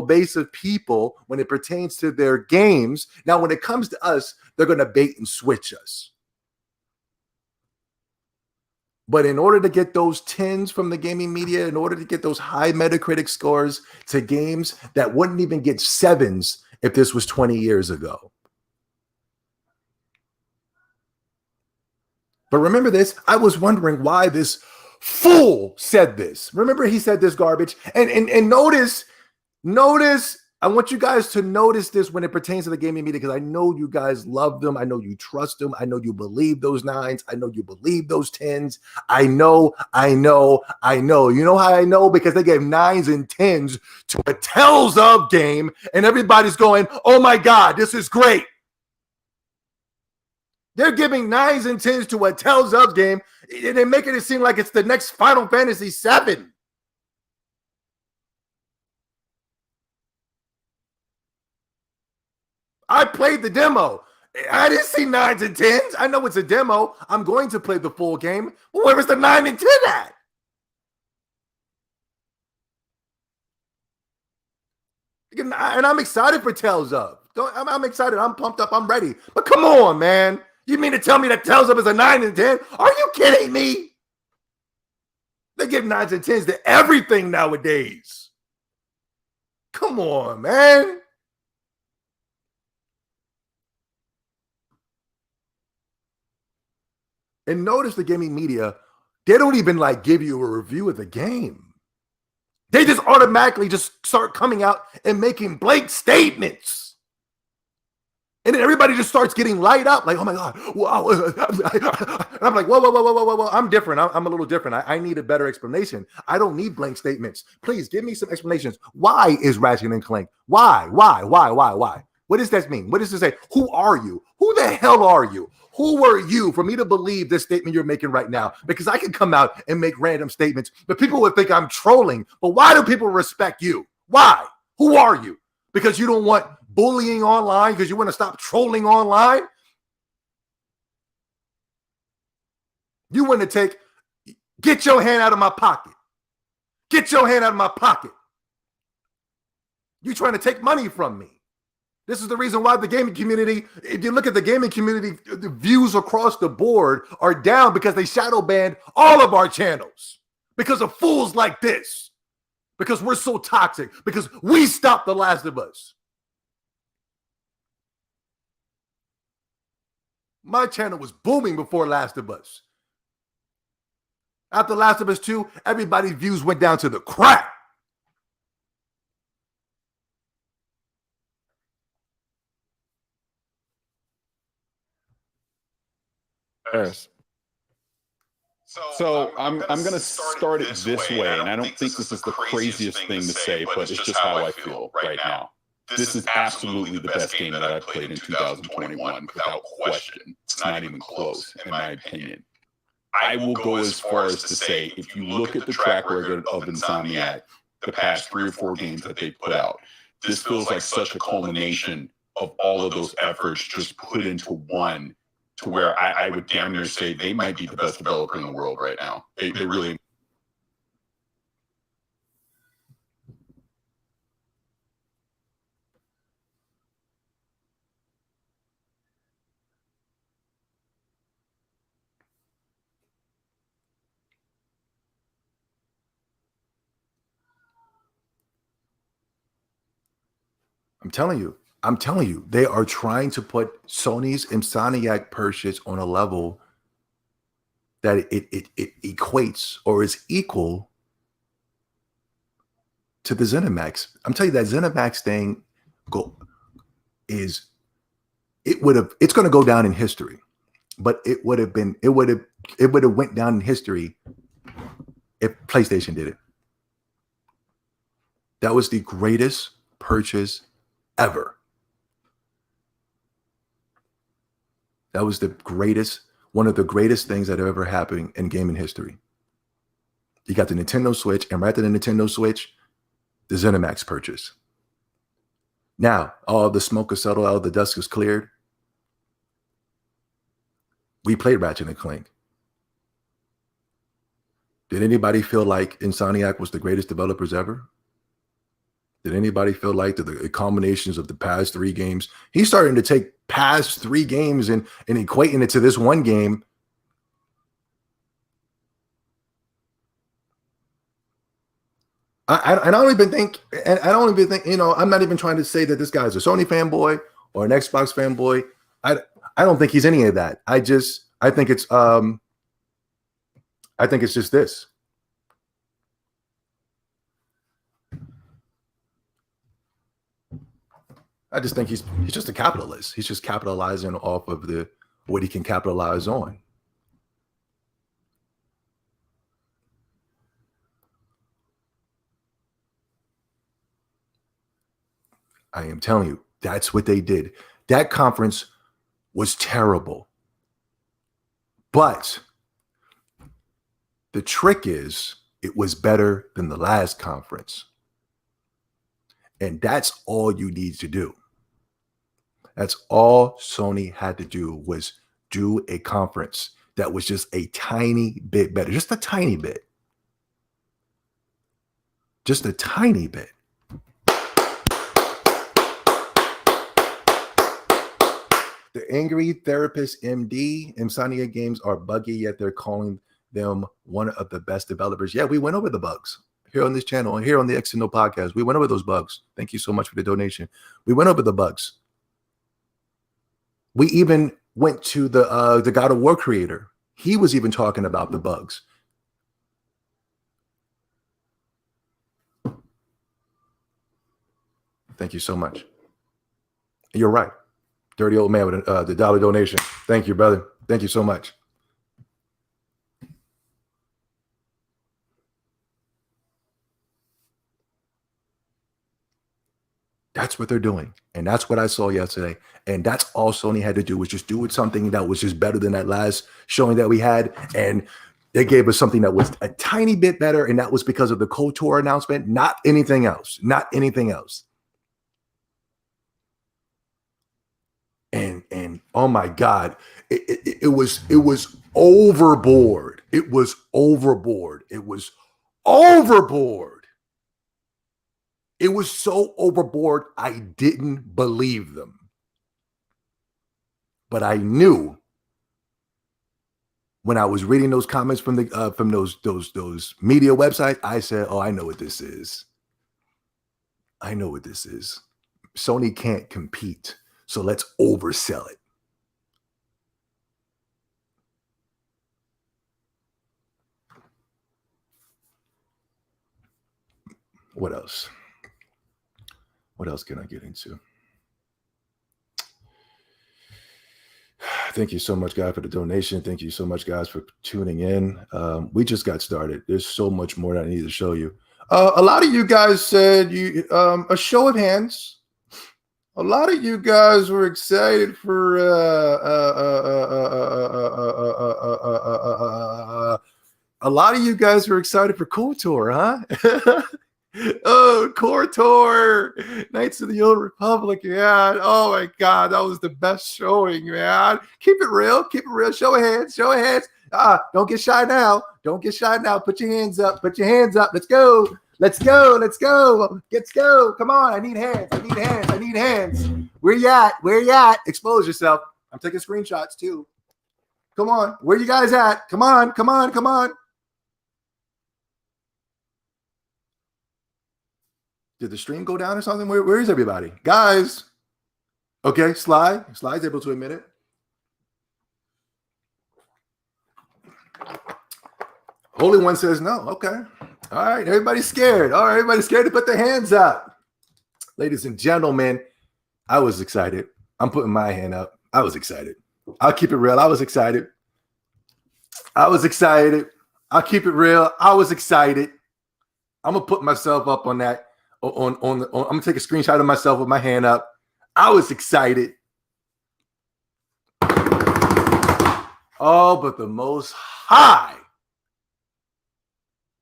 base of people when it pertains to their games. Now, when it comes to us, they're going to bait and switch us. But in order to get those 10s from the gaming media, in order to get those high Metacritic scores to games that wouldn't even get 7s if this was 20 years ago. But remember this, I was wondering why this fool said this. Remember he said this garbage. And notice, I want you guys to notice this when it pertains to the gaming media, because I know you guys love them. I know you trust them. I know you believe those 9s. I know you believe those 10s. I know. You know how I know? Because they gave 9s and 10s to a Tales of game, and everybody's going, oh my God, this is great. They're giving 9s and 10s to a Tales of game, and they're making it seem like it's the next Final Fantasy VII. I played the demo. I didn't see 9s and 10s. I know it's a demo. I'm going to play the full game. Well, where was the 9 and 10 at? And I'm excited for Tales of. I'm excited. I'm pumped up. I'm ready. But come on, man. You mean to tell me that Tales of is a 9 and 10? Are you kidding me? They give 9s and 10s to everything nowadays. Come on, man. And notice the gaming media, they don't even like give you a review of the game. They just automatically just start coming out and making blank statements. And then everybody just starts getting light up like, oh my God, wow. And I'm like, whoa. I'm different. I'm a little different. I need a better explanation. I don't need blank statements. Please give me some explanations. Why is Ratchet and Clank? Why? What does that mean? What does it say? Who are you? Who the hell are you? Who were you for me to believe this statement you're making right now? Because I can come out and make random statements, but people would think I'm trolling. But why do people respect you? Why? Who are you? Because you don't want bullying online? Because you want to stop trolling online? You want to get your hand out of my pocket. Get your hand out of my pocket. You're trying to take money from me. This is the reason why the gaming community, if you look at the gaming community, the views across the board are down because they shadow banned all of our channels because of fools like this, because we're so toxic, because we stopped The Last of Us. My channel was booming before Last of Us. After Last of Us 2, everybody's views went down to the crap. Yes. So I'm going to start it this way, and I don't think this is the craziest thing to say, but it's just how I feel right now. This is absolutely the best game that I played in 2021, without question. It's not even close, in my opinion. I will go as far as to say, if you look at the track record of Insomniac, the past 3 or 4 games that they put out. This feels like such a culmination of all of those efforts just put into one, to where I would damn near say they might be the best developer in the world right now. They really. I'm telling you, they are trying to put Sony's Insomniac purchase on a level that it equates or is equal to the ZeniMax. I'm telling you, that ZeniMax thing it's going to go down in history, but it would have went down in history if PlayStation did it. That was the greatest purchase ever. That was one of the greatest things that ever happened in gaming history. You got the Nintendo Switch, and right after the Nintendo Switch, the ZeniMax purchase. Now, all the smoke is settled, all the dust is cleared. We played Ratchet and Clank. Did anybody feel like Insomniac was the greatest developers ever? Did anybody feel like the combinations of the past 3 games? He's starting to take past 3 games and equating it to this one game. I don't even think, I'm not even trying to say that this guy's a Sony fanboy or an Xbox fanboy. I don't think he's any of that. I think it's just this. I just think he's just a capitalist. He's just capitalizing off of what he can capitalize on. I am telling you, that's what they did. That conference was terrible. But the trick is, it was better than the last conference. And that's all you need to do. That's all Sony had to do, was do a conference that was just a tiny bit better. Just a tiny bit. Just a tiny bit. The Angry Therapist MD, Insomnia games are buggy, yet they're calling them one of the best developers. Yeah, we went over the bugs here on this channel and here on the X-Tendo podcast. We went over those bugs. Thank you so much for the donation. We went over the bugs. We even went to the God of War creator. He was even talking about the bugs. Thank you so much. You're right. Dirty old man with the $1 donation. Thank you, brother. Thank you so much. That's what they're doing. And that's what I saw yesterday. And that's all Sony had to do, was just do something that was just better than that last showing that we had. And they gave us something that was a tiny bit better. And that was because of the KOTOR announcement, not anything else. Not anything else. And oh my God, it was overboard. It was overboard. It was overboard. It was so overboard, I didn't believe them. But I knew when I was reading those comments from those media websites, I said, "Oh, I know what this is. I know what this is. Sony can't compete, so let's oversell it." What else? What else can I get into? Thank you so much, guys, for the donation. Thank you so much, guys, for tuning in. We just got started. There's so much more that I need to show you. A lot of you guys said a show of hands. A lot of you guys were excited for a lot of you guys were excited for KOTOR, huh? Oh, KOTOR, Knights of the Old Republic, man. Oh my God, that was the best showing, man. Keep it real, keep it real. Show of hands, show of hands. Don't get shy now. Don't get shy now. Put your hands up. Put your hands up. Let's go. Let's go. Let's go. Let's go. Come on. I need hands. I need hands. I need hands. Where you at? Where you at? Expose yourself. I'm taking screenshots too. Come on. Where you guys at? Come on. Come on. Come on. Did the stream go down or something? Where is everybody? Guys. Okay, Sly's able to admit it. Holy One says no. Okay. All right. Everybody's scared. All right. Everybody's scared to put their hands up. Ladies and gentlemen, I was excited. I'm putting my hand up. I was excited. I'll keep it real. I was excited. I was excited. I'll keep it real. I was excited. I'm going to put myself up on that. I'm going to take a screenshot of myself with my hand up. I was excited. Oh, but the Most High.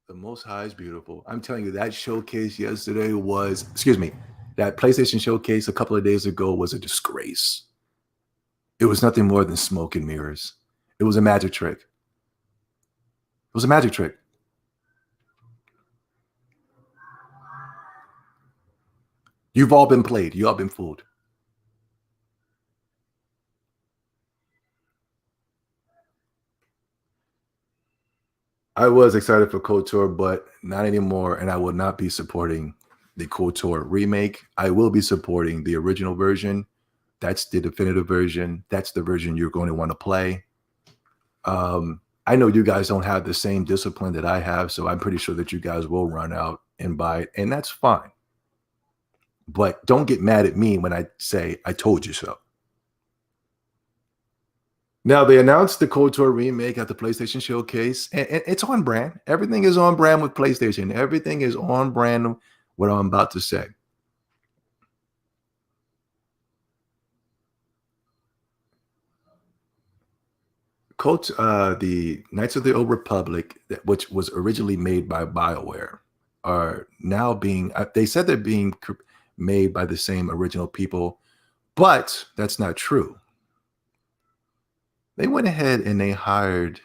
The Most High is beautiful. I'm telling you, that showcase yesterday was, that PlayStation showcase a couple of days ago was a disgrace. It was nothing more than smoke and mirrors. It was a magic trick. It was a magic trick. You've all been played. You all been fooled. I was excited for KOTOR, but not anymore, and I will not be supporting the KOTOR remake. I will be supporting the original version. That's the definitive version. That's the version you're going to want to play. I know you guys don't have the same discipline that I have, so I'm pretty sure that you guys will run out and buy it, and that's fine. But don't get mad at me when I say I told you so. Now, they announced the KOTOR remake at the PlayStation Showcase, and it's on brand. Everything is on brand with PlayStation. Everything is on brand what I'm about to say. The Knights of the Old Republic, which was originally made by BioWare, are now being, they said they're being made by the same original people, but that's not true. They went ahead and they hired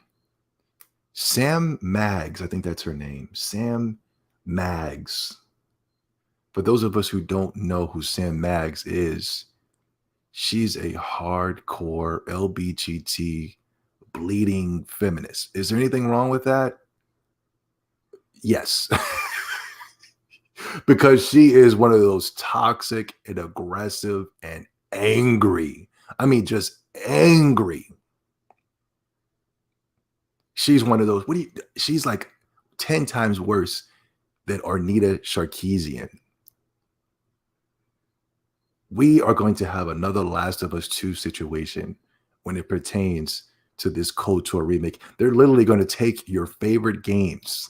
Sam Maggs. I think that's her name. Sam Maggs. For those of us who don't know who Sam Maggs is, she's a hardcore LGBT bleeding feminist. Is there anything wrong with that? Yes. Because she is one of those toxic and aggressive and angry. I mean, just angry. She's one of those. She's like 10 times worse than Arnita Sarkeesian. We are going to have another Last of Us 2 situation when it pertains to this KOTOR remake. They're literally going to take your favorite games.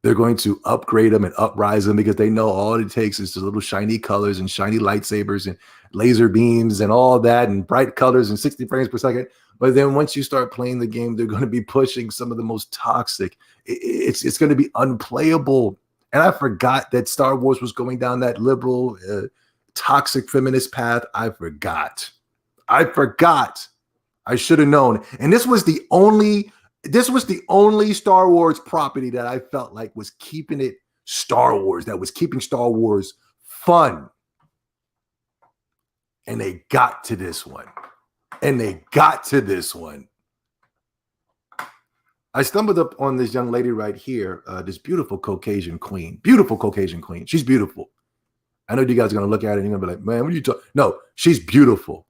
They're going to upgrade them and uprise them because they know all it takes is the little shiny colors and shiny lightsabers and laser beams and all that and bright colors and 60 frames per second. But then once you start playing the game, they're going to be pushing some of the most toxic. It's going to be unplayable. And I forgot that Star Wars was going down that liberal, toxic feminist path. I forgot. I should have known. And this was the only Star Wars property that I felt like was keeping it Star Wars, that was keeping Star Wars fun. And they got to this one. I stumbled up on this young lady right here, this beautiful Caucasian queen. She's beautiful. I know you guys are going to look at it and you're going to be like, man, what are you talking? No, she's beautiful.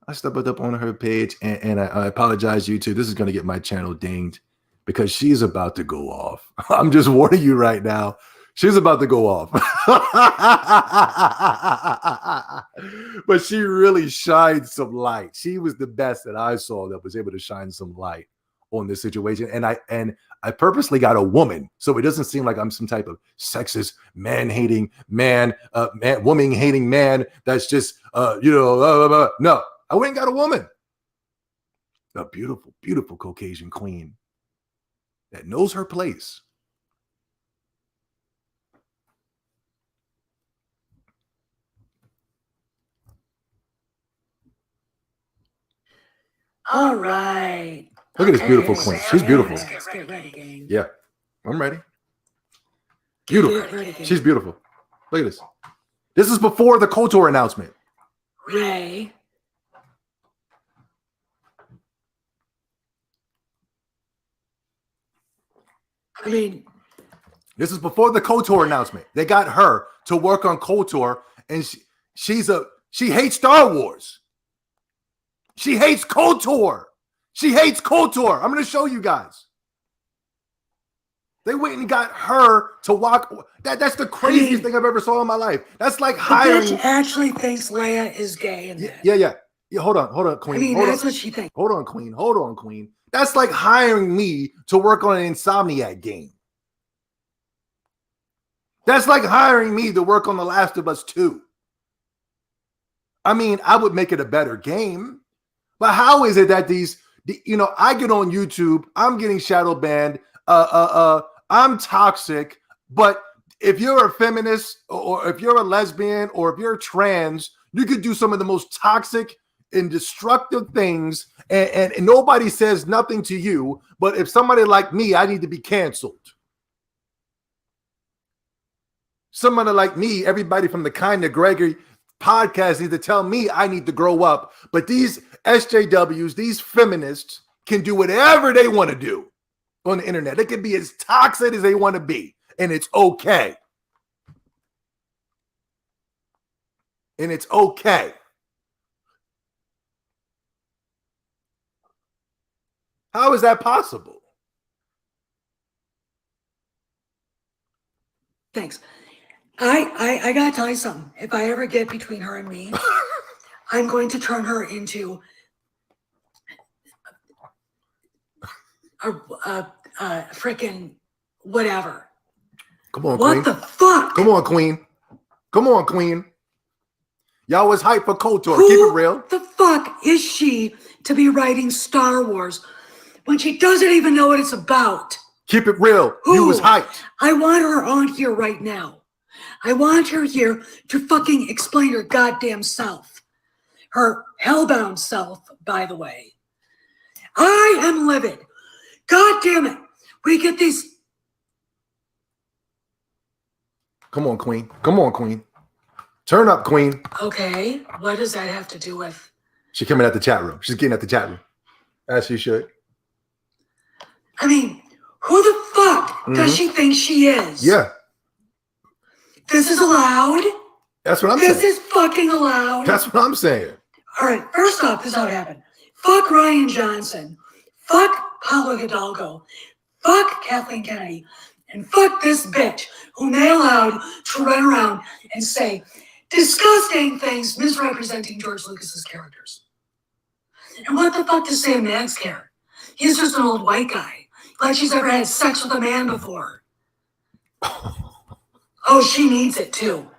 I stumbled up on her page, and I apologize, YouTube. This is going to get my channel dinged because she's about to go off. I'm just warning you right now. She's about to go off. But she really shined some light. She was the best that I saw that was able to shine some light on this situation. And I purposely got a woman, so it doesn't seem like I'm some type of sexist, woman-hating man that's just, no. I went and got a woman. A beautiful, beautiful Caucasian queen that knows her place. All right. Look at this beautiful queen. She's beautiful. Let's get ready, gang. Yeah, I'm ready. Beautiful. Get ready, gang. She's beautiful. Look at this. This is before the KOTOR announcement. Ray. I mean, this is before the KOTOR announcement. They got her to work on KOTOR, and she hates Star Wars. She hates KOTOR. She hates KOTOR. I'm going to show you guys. They went and got her to walk. That's the craziest thing I've ever saw in my life. That's like hiring. The bitch actually thinks Leia is gay in that. Yeah. Hold on, Queen. I mean, hold that's on. what she thinks. Hold on, Queen. That's like hiring me to work on an Insomniac game. That's like hiring me to work on The Last of Us 2. I mean, I would make it a better game. But how is it that I get on YouTube, I'm getting shadow banned, I'm toxic, but if you're a feminist or if you're a lesbian or if you're trans, you could do some of the most toxic and destructive things and nobody says nothing to you. But if somebody like me, I need to be canceled. Somebody like me, everybody from the Kind of Gregory podcast needs to tell me I need to grow up. But these SJWs, these feminists can do whatever they want to do on the internet. They can be as toxic as they want to be, and it's okay. And it's okay. How is that possible? Thanks. I gotta tell you something. If I ever get between her and me, I'm going to turn her into a freaking whatever. Come on, what Queen. The fuck? Come on, Queen. Come on, Queen. Y'all was hyped for KOTOR. Who Keep it real. The fuck is she to be writing Star Wars when she doesn't even know what it's about? Keep it real. You was hyped. I want her on here right now. I want her here to fucking explain her goddamn self. Her hellbound self, by the way. I am livid. God damn it. We get these. Come on, Queen. Come on, Queen. Turn up, Queen. Okay. What does that have to do with? She's coming at the chat room. She's getting at the chat room. As she should. I mean, who the fuck does she think she is? Yeah. This is allowed? That's what I'm saying. This is fucking allowed? That's what I'm saying. All right, first off, this is how it happened. Fuck Ryan Johnson. Fuck Paulo Hidalgo. Fuck Kathleen Kennedy. And fuck this bitch whom they allowed to run around and say disgusting things misrepresenting George Lucas's characters. And what the fuck does Sam Max care? He's just an old white guy. Like she's ever had sex with a man before. Oh, she needs it too.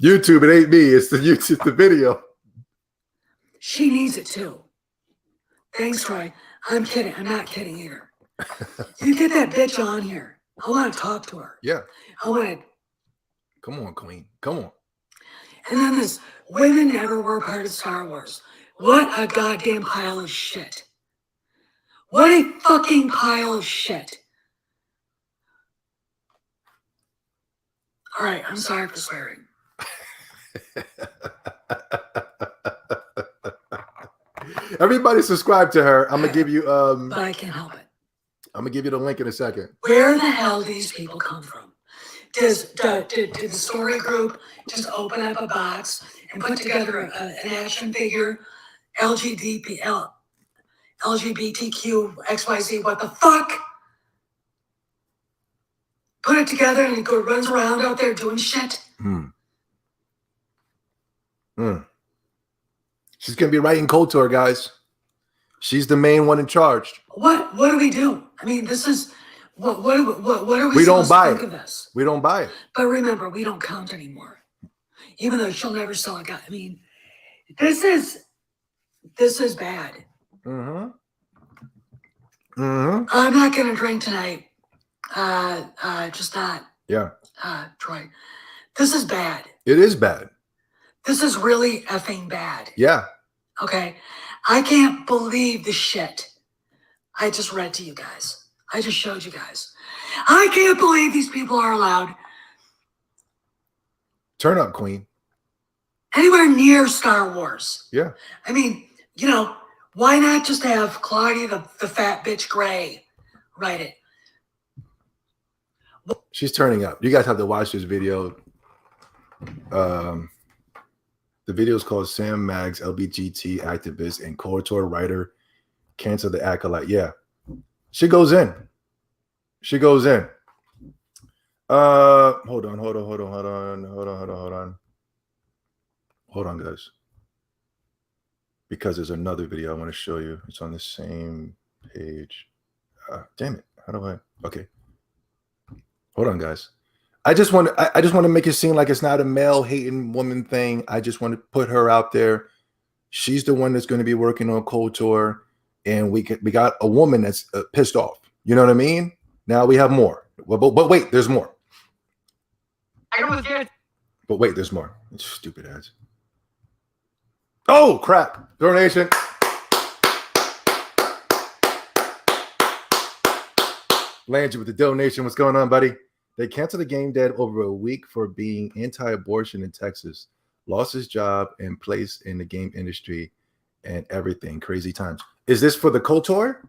YouTube, it ain't me. It's the video. She needs it too. Thanks, Troy. I'm kidding. I'm not kidding either. You get that bitch on here. I want to talk to her. Yeah. I want to. Come on, Queen. Come on. And then this women never were part of Star Wars. What a goddamn pile of shit. What a fucking pile of shit. All right, I'm sorry for swearing. Everybody subscribe to her. I'm gonna give you But I can't help it. I'm gonna give you the link in a second. Where the hell do these people come from? Did the story group just open up a box and put together an action figure, LGBTQ, XYZ, what the fuck? Put it together and it runs around out there doing shit? She's gonna be writing KOTOR, guys. She's the main one in charge. What do we do? I mean, this is what are we don't supposed buy to think it. of this? We don't buy it. But remember, we don't count anymore. Even though she'll never sell a guy. I mean, this is bad. I'm not gonna drink tonight. Just not. Yeah. Troy. This is bad. It is bad. This is really effing bad. Yeah. Okay. I can't believe the shit I just read to you guys. I just showed you guys. I can't believe these people are allowed Turn up, Queen. anywhere near Star Wars. Yeah. I mean, you know, why not just have Claudia the fat bitch Gray write it? She's turning up. You guys have to watch this video. The video is called Sam Maggs, LBGT activist and KOTOR writer, cancel the acolyte. Yeah. She goes in. Hold on, guys. Because there's another video I want to show you. It's on the same page. Damn it. How do I? Okay. Hold on, guys. I just want to make it seem like it's not a male hating woman thing. I just want to put her out there. She's the one that's going to be working on KOTOR, and we got a woman that's pissed off. You know what I mean? Now we have more. But wait, there's more. But wait, there's more. Stupid ads. Oh crap! Donation. Landry with the donation. What's going on, buddy? They canceled the game dead over a week for being anti-abortion in Texas. Lost his job and place in the game industry and everything. Crazy times. Is this for the KOTOR?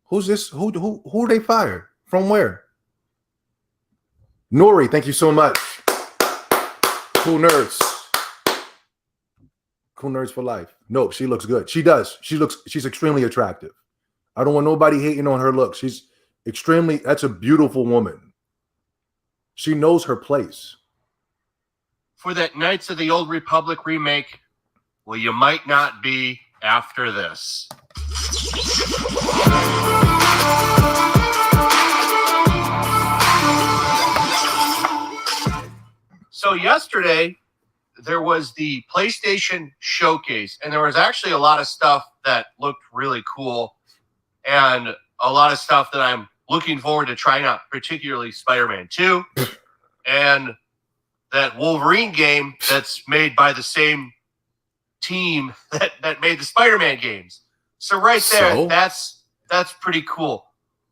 Who's this? Who they fired? From where? Nori, thank you so much. Cool nerds. Cool nerds for life. No, she looks good. She does. She's extremely attractive. I don't want nobody hating on her look. She's that's a beautiful woman. She knows her place. For that Knights of the Old Republic remake, well, you might not be after this. So yesterday, there was the PlayStation Showcase, and there was actually a lot of stuff that looked really cool, and a lot of stuff that I'm looking forward to trying out, particularly Spider-Man 2, and that Wolverine game that's made by the same team that made the Spider-Man games. So right there, that's pretty cool.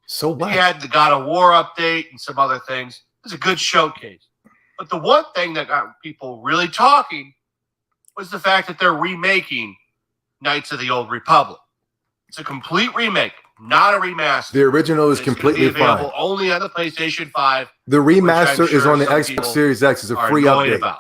So what? They had the God of War update and some other things. It was a good showcase. But the one thing that got people really talking was the fact that they're remaking Knights of the Old Republic. It's a complete remake, not a remaster. The original is completely fine. Only on the PlayStation 5. The remaster is on the Xbox Series X. It's a free update.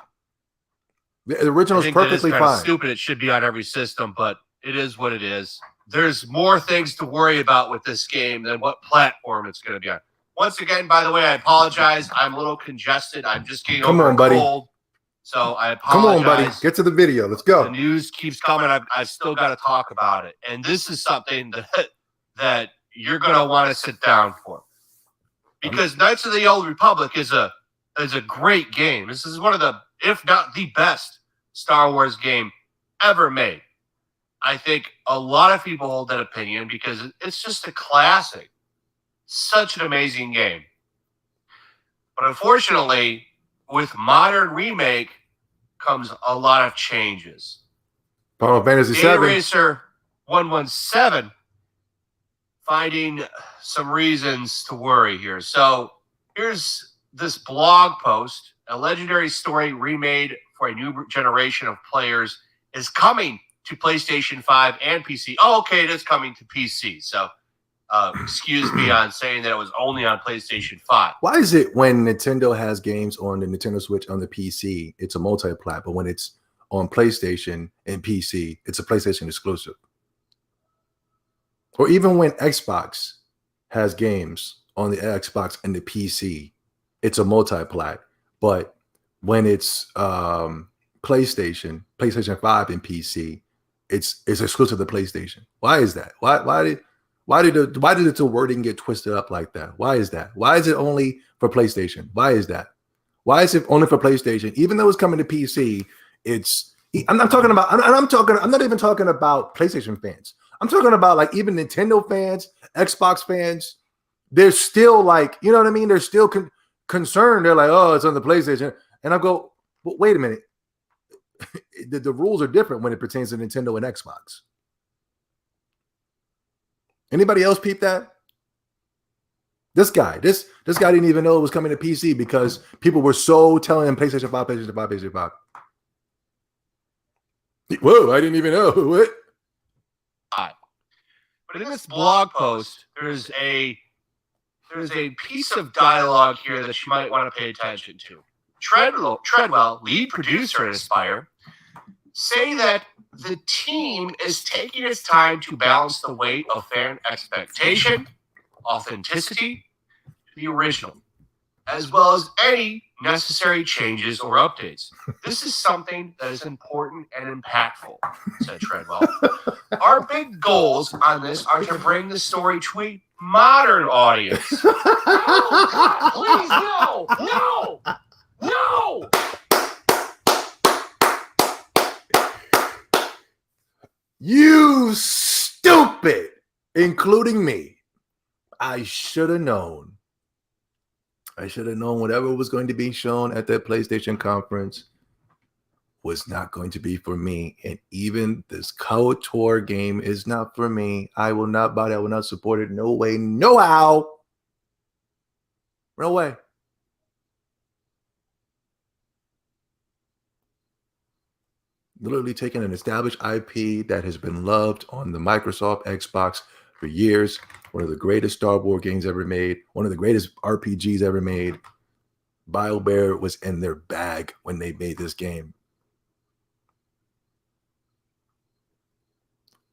The original is perfectly fine. Stupid. It should be on every system, but it is what it is. There's more things to worry about with this game than what platform it's going to be on. Once again, by the way, I apologize. I'm a little congested. I'm just getting over a cold. So I apologize. Come on, buddy. Get to the video. Let's go. The news keeps coming. I've still got to talk about it. And this is something that you're going to want to sit down for. Because Knights of the Old Republic is a great game. This is one of the, if not the best, Star Wars game ever made. I think a lot of people hold that opinion because it's just a classic. Such an amazing game. But unfortunately, with modern remake comes a lot of changes. Final Fantasy VII. Racer 117 finding some reasons to worry here. So here's this blog post. A legendary story remade for a new generation of players is coming to PlayStation 5 and PC. Oh, okay, it is coming to PC. So excuse me on saying that it was only on PlayStation 5. Why is it when Nintendo has games on the Nintendo Switch on the PC, it's a multi-plat, but when it's on PlayStation and PC, it's a PlayStation exclusive? Or even when Xbox has games on the Xbox and the PC, it's a multi-plat, but when it's PlayStation 5 and PC, it's exclusive to PlayStation. Why is that? Why did the wording get twisted up like that? Why is that? Why is it only for PlayStation? Why is that? Why is it only for PlayStation? Even though it's coming to PC, I'm not even talking about PlayStation fans. I'm talking about like even Nintendo fans, Xbox fans. They're still like, you know what I mean? They're still concerned. They're like, oh, it's on the PlayStation. And I go, well, wait a minute. the rules are different when it pertains to Nintendo and Xbox. Anybody else peep that? This guy didn't even know it was coming to PC because people were so telling him PlayStation 5, PlayStation 5, PlayStation 5. Whoa, I didn't even know. What? But in this blog post, there's a piece of dialogue here that you might want to pay attention to. Treadwell, lead producer at Aspire, say that the team is taking its time to balance the weight of fan expectation, authenticity to the original, as well as any necessary changes or updates. This is something that is important and impactful, said Treadwell. Our big goals on this are to bring the story to a modern audience. No, God, please, no. You stupid, including me. I should have known. I should have known whatever was going to be shown at that PlayStation conference was not going to be for me. And even this KOTOR game is not for me. I will not buy it. I will not support it. No way, no how. No way. Literally taking an established IP that has been loved on the Microsoft Xbox for years. One of the greatest Star Wars games ever made. One of the greatest RPGs ever made. BioWare was in their bag when they made this game.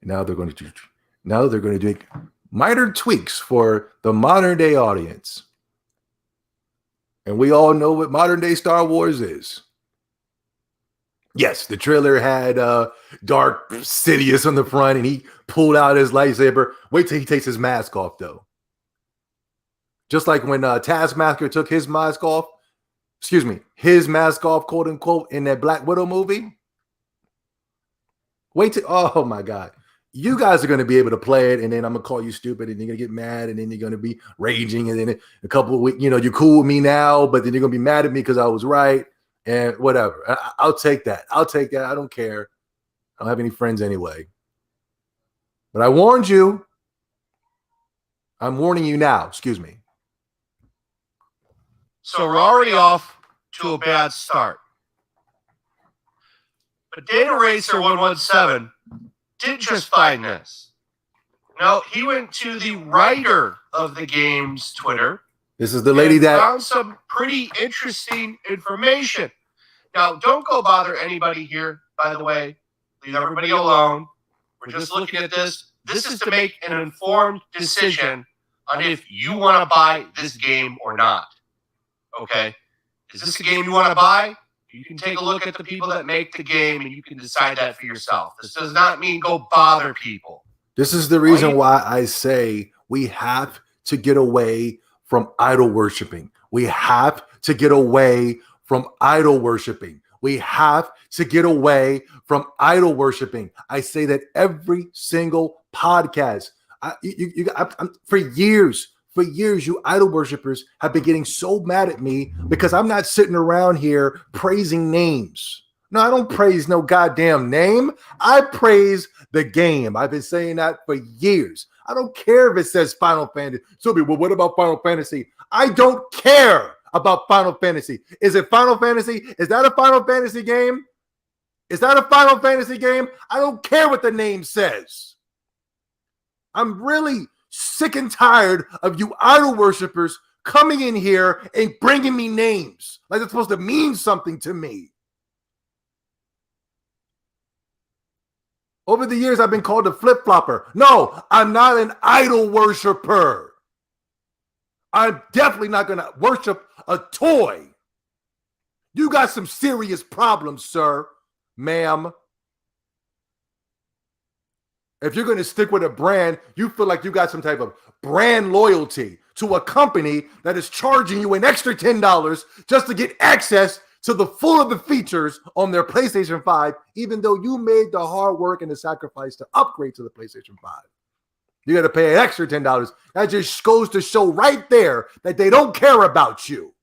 Now they're going to do minor tweaks for the modern day audience. And we all know what modern day Star Wars is. Yes, the trailer had Darth Sidious on the front and he pulled out his lightsaber. Wait till he takes his mask off, though. Just like when Taskmaster took his mask off, quote unquote, in that Black Widow movie. Wait till, oh my God. You guys are going to be able to play it, and then I'm going to call you stupid, and you're going to get mad, and then you're going to be raging, and then a couple of weeks, you're cool with me now, but then you're going to be mad at me because I was right. And whatever. I'll take that. I don't care. I don't have any friends anyway. But I warned you. I'm warning you now. Excuse me. So we're already off to a bad start. But Data Racer 117 didn't just find this. No, he went to the writer of the game's Twitter. This is the lady that found some pretty interesting information. Now, don't go bother anybody here, by the way. Leave everybody alone. We're just looking at this. This is to make an informed decision on if you want to buy this game or not. Okay? Is this a game you want to buy? You can take a look at the people that make the game and you can decide that for yourself. This does not mean go bother people. This is the reason why I say we have to get away from idol worshiping. We have to get away from idol worshiping. We have to get away from idol worshiping. I say that every single podcast. For years, you idol worshipers have been getting so mad at me because I'm not sitting around here praising names. No, I don't praise no goddamn name. I praise the game. I've been saying that for years. I don't care if it says Final Fantasy. So, well, what about Final Fantasy? I don't care about Final Fantasy. Is it Final Fantasy? Is that a Final Fantasy game? Is that a Final Fantasy game? I don't care what the name says. I'm really sick and tired of you idol worshipers coming in here and bringing me names like it's supposed to mean something to me. Over the years, I've been called a flip-flopper. No, I'm not an idol worshiper. I'm definitely not going to worship a toy. You got some serious problems, sir, ma'am. If you're going to stick with a brand, you feel like you got some type of brand loyalty to a company that is charging you an extra $10 just to get access to the full of the features on their PlayStation 5, even though you made the hard work and the sacrifice to upgrade to the PlayStation 5. You got to pay an extra $10. That just goes to show right there that they don't care about you.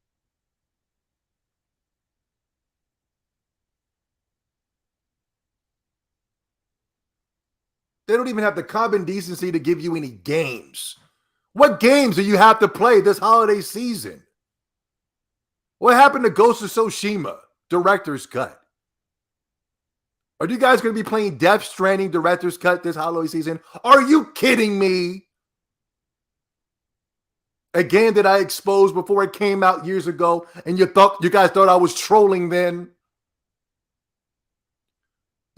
They don't even have the common decency to give you any games. What games do you have to play this holiday season? What happened to Ghost of Tsushima Director's Cut? Are you guys going to be playing Death Stranding Director's Cut this holiday season? Are you kidding me? A game that I exposed before it came out years ago, and you guys thought I was trolling then?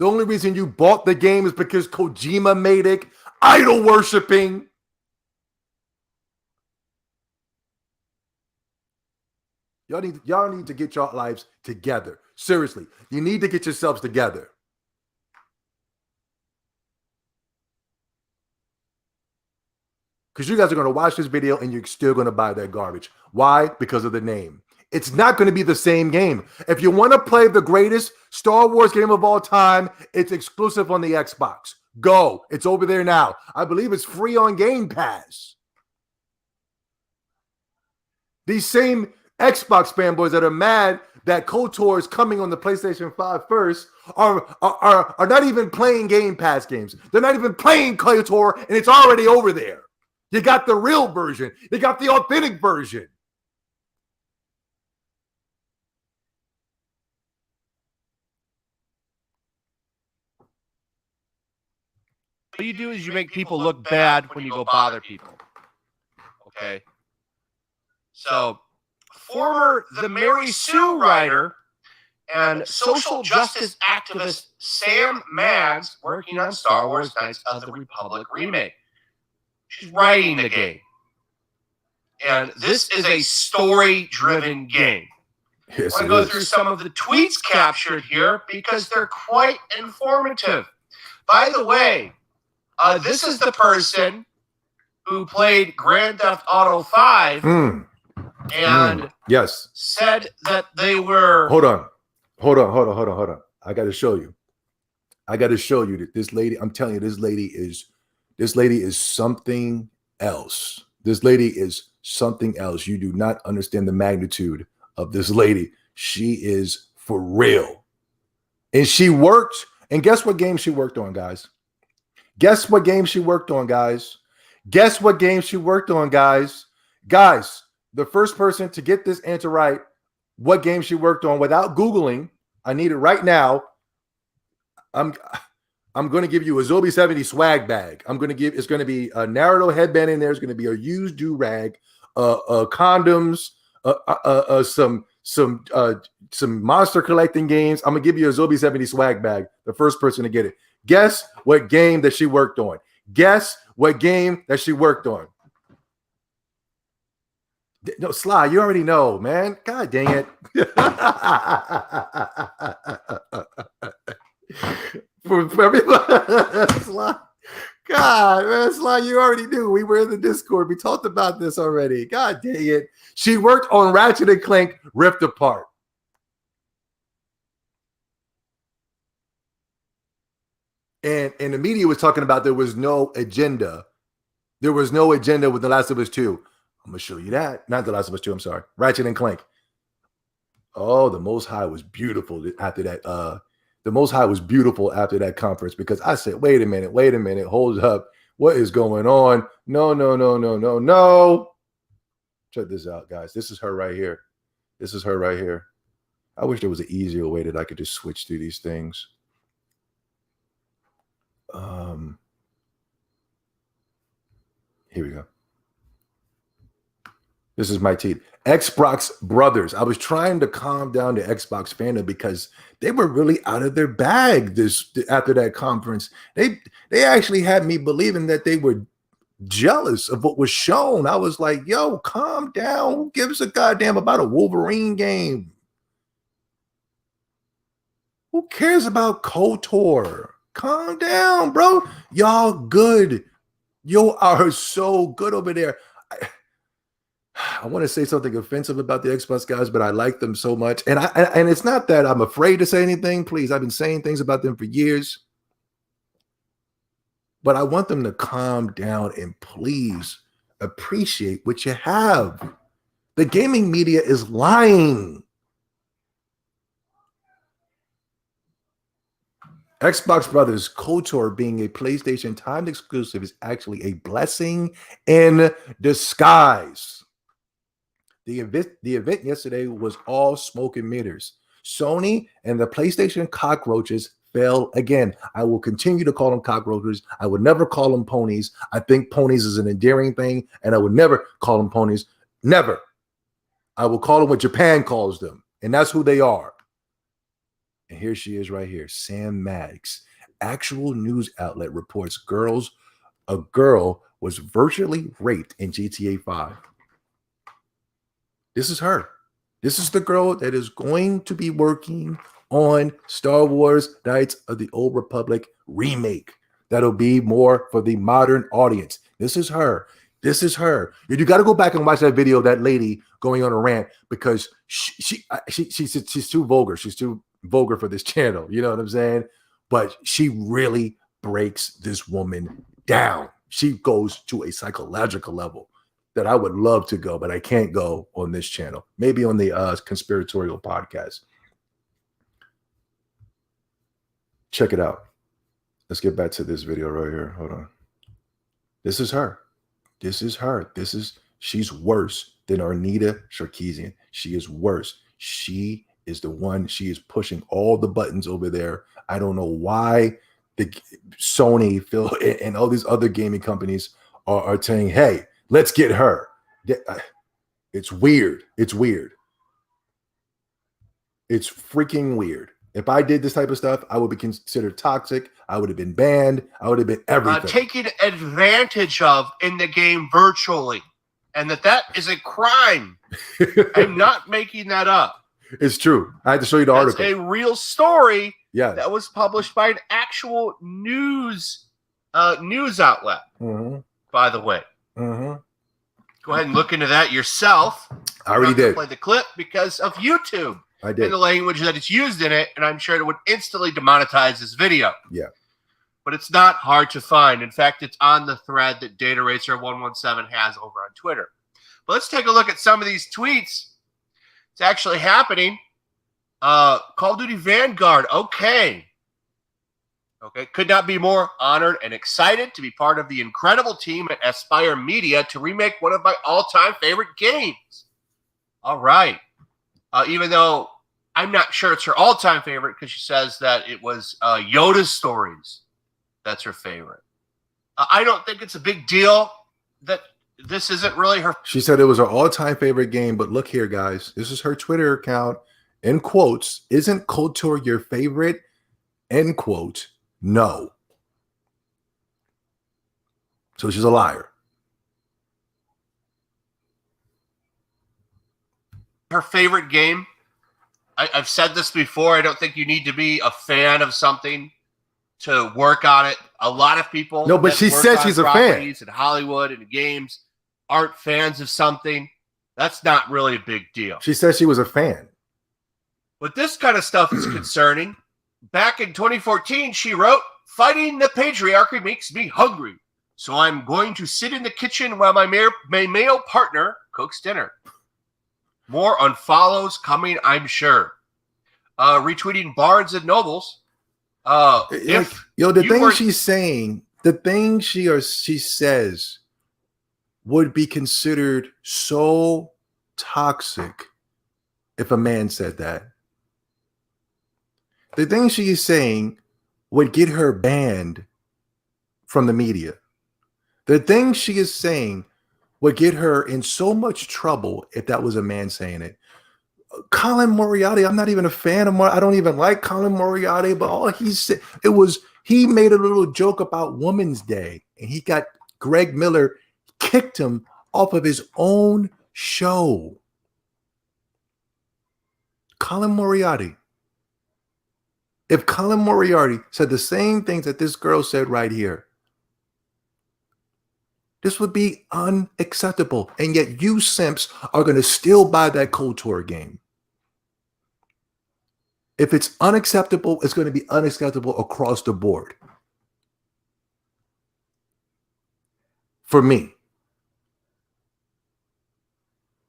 The only reason you bought the game is because Kojima made it. Idol worshiping. Y'all need to get your lives together. Seriously, you need to get yourselves together. Because you guys are going to watch this video and you're still going to buy that garbage. Why? Because of the name. It's not going to be the same game. If you want to play the greatest Star Wars game of all time, it's exclusive on the Xbox. Go. It's over there now. I believe it's free on Game Pass. These same Xbox fanboys that are mad that KOTOR is coming on the PlayStation 5 first are not even playing Game Pass games. They're not even playing KOTOR, and it's already over there. You got the real version. You got the authentic version. What you do is you make people look bad when you go bother people. Okay? So, former The Mary Sue writer and social justice activist Sam Maggs working on Star Wars Knights of the Republic remake. She's writing the game. And this is a story-driven game. Yes, I'm going to go through some of the tweets captured here because they're quite informative. By the way, this is the person who played Grand Theft Auto 5 and yes, said that they were... Hold on. I got to show you. That this lady, I'm telling you, this lady is something else. This lady is something else. You do not understand the magnitude of this lady. She is for real. And she worked, and guess what game she worked on, guys? Guess what game she worked on, guys? Guess what game she worked on, guys? Guys, the first person to get this answer right, what game she worked on without Googling, I need it right now. I'm going to give you a Zobi 70 swag bag. It's going to be a Naruto headband in there. It's going to be a used do-rag, condoms, some monster collecting games. I'm going to give you a Zobi 70 swag bag, the first person to get it. Guess what game that she worked on. Guess what game that she worked on. No, Sly, you already know, man. God dang it. For everybody, Sly. God, man, Sly, you already knew. We were in the Discord. We talked about this already. God dang it. She worked on Ratchet and Clank Rift Apart. And the media was talking about there was no agenda. There was no agenda with The Last of Us 2. I'm going to show you that. Not The Last of Us 2, I'm sorry. Ratchet and Clank. Oh, the Most High was beautiful after that. The Most High was beautiful after that conference because I said, wait a minute, hold up. What is going on? No. Check this out, guys. This is her right here. I wish there was an easier way that I could just switch through these things. Here we go. This is my teeth. Xbox brothers. I was trying to calm down the Xbox fandom because they were really out of their bag after that conference. They actually had me believing that they were jealous of what was shown. I was like, yo, calm down. Who gives a goddamn about a Wolverine game? Who cares about KOTOR? Calm down, bro. Y'all good. You are so good over there. I want to say something offensive about the Xbox guys, but I like them so much. And it's not that I'm afraid to say anything. Please, I've been saying things about them for years. But I want them to calm down and please appreciate what you have. The gaming media is lying. Xbox Brothers KOTOR being a PlayStation timed exclusive is actually a blessing in disguise. The event yesterday was all smoke and mirrors. Sony and the PlayStation cockroaches fell again. I will continue to call them cockroaches. I would never call them ponies. I think ponies is an endearing thing, and I would never call them ponies. Never. I will call them what Japan calls them, and that's who they are. And here she is right here. Sam Maddox, actual news outlet, reports a girl was virtually raped in GTA 5. This is her. This is the girl that is going to be working on Star Wars Knights of the Old Republic remake. That'll be more for the modern audience. This is her. This is her. You got to go back and watch that video of that lady going on a rant because she's too vulgar. She's too vulgar for this channel. You know what I'm saying? But she really breaks this woman down. She goes to a psychological level that I would love to go, but I can't go on this channel. Maybe on the conspiratorial podcast. Check it out. Let's get back to this video right here. Hold on. This is her. This is her. She's worse than Arnita Sarkeesian. She is worse. She is the one. She is pushing all the buttons over there. I don't know why the Sony, Phil, and all these other gaming companies are saying, hey, let's get her. It's weird. It's weird. It's freaking weird. If I did this type of stuff, I would be considered toxic. I would have been banned. I would have been everything. Taken advantage of in the game virtually. And that is a crime. I'm not making that up. It's true. I had to show you the article. It's a real story that was published by an actual news outlet, by the way. Go ahead and look into that yourself. I already did. Play the clip because of YouTube. I did. And the language that it's used in it, and I'm sure it would instantly demonetize this video. Yeah. But it's not hard to find. In fact, it's on the thread that Data Racer 117 has over on Twitter. But let's take a look at some of these tweets. It's actually happening. Call of Duty Vanguard. Okay. Could not be more honored and excited to be part of the incredible team at Aspire Media to remake one of my all-time favorite games. All right. Even though I'm not sure it's her all-time favorite because she says that it was Yoda's Stories. That's her favorite. I don't think it's a big deal that this isn't really her. She said it was her all-time favorite game, but look here, guys. This is her Twitter account. In quotes, isn't KOTOR your favorite? End quote. No. So she's a liar. Her favorite game. I've said this before. I don't think you need to be a fan of something to work on it. A lot of people. No, but she says she's a fan. In Hollywood and games aren't fans of something. That's not really a big deal. She says she was a fan. But this kind of stuff is concerning. Back in 2014, she wrote, "Fighting the patriarchy makes me hungry. So I'm going to sit in the kitchen while my male partner cooks dinner." More unfollows coming, I'm sure. Retweeting Barnes and Nobles. The thing she's saying, the thing she says would be considered so toxic if a man said that. The thing she is saying would get her banned from the media. The thing she is saying would get her in so much trouble if that was a man saying it. Colin Moriarty, I'm not even a fan of I don't even like Colin Moriarty, but all he said, he made a little joke about Women's Day, and he got Greg Miller kicked him off of his own show. Colin Moriarty. If Colin Moriarty said the same things that this girl said right here, this would be unacceptable. And yet you simps are going to still buy that KOTOR game. If it's unacceptable, it's going to be unacceptable across the board. For me.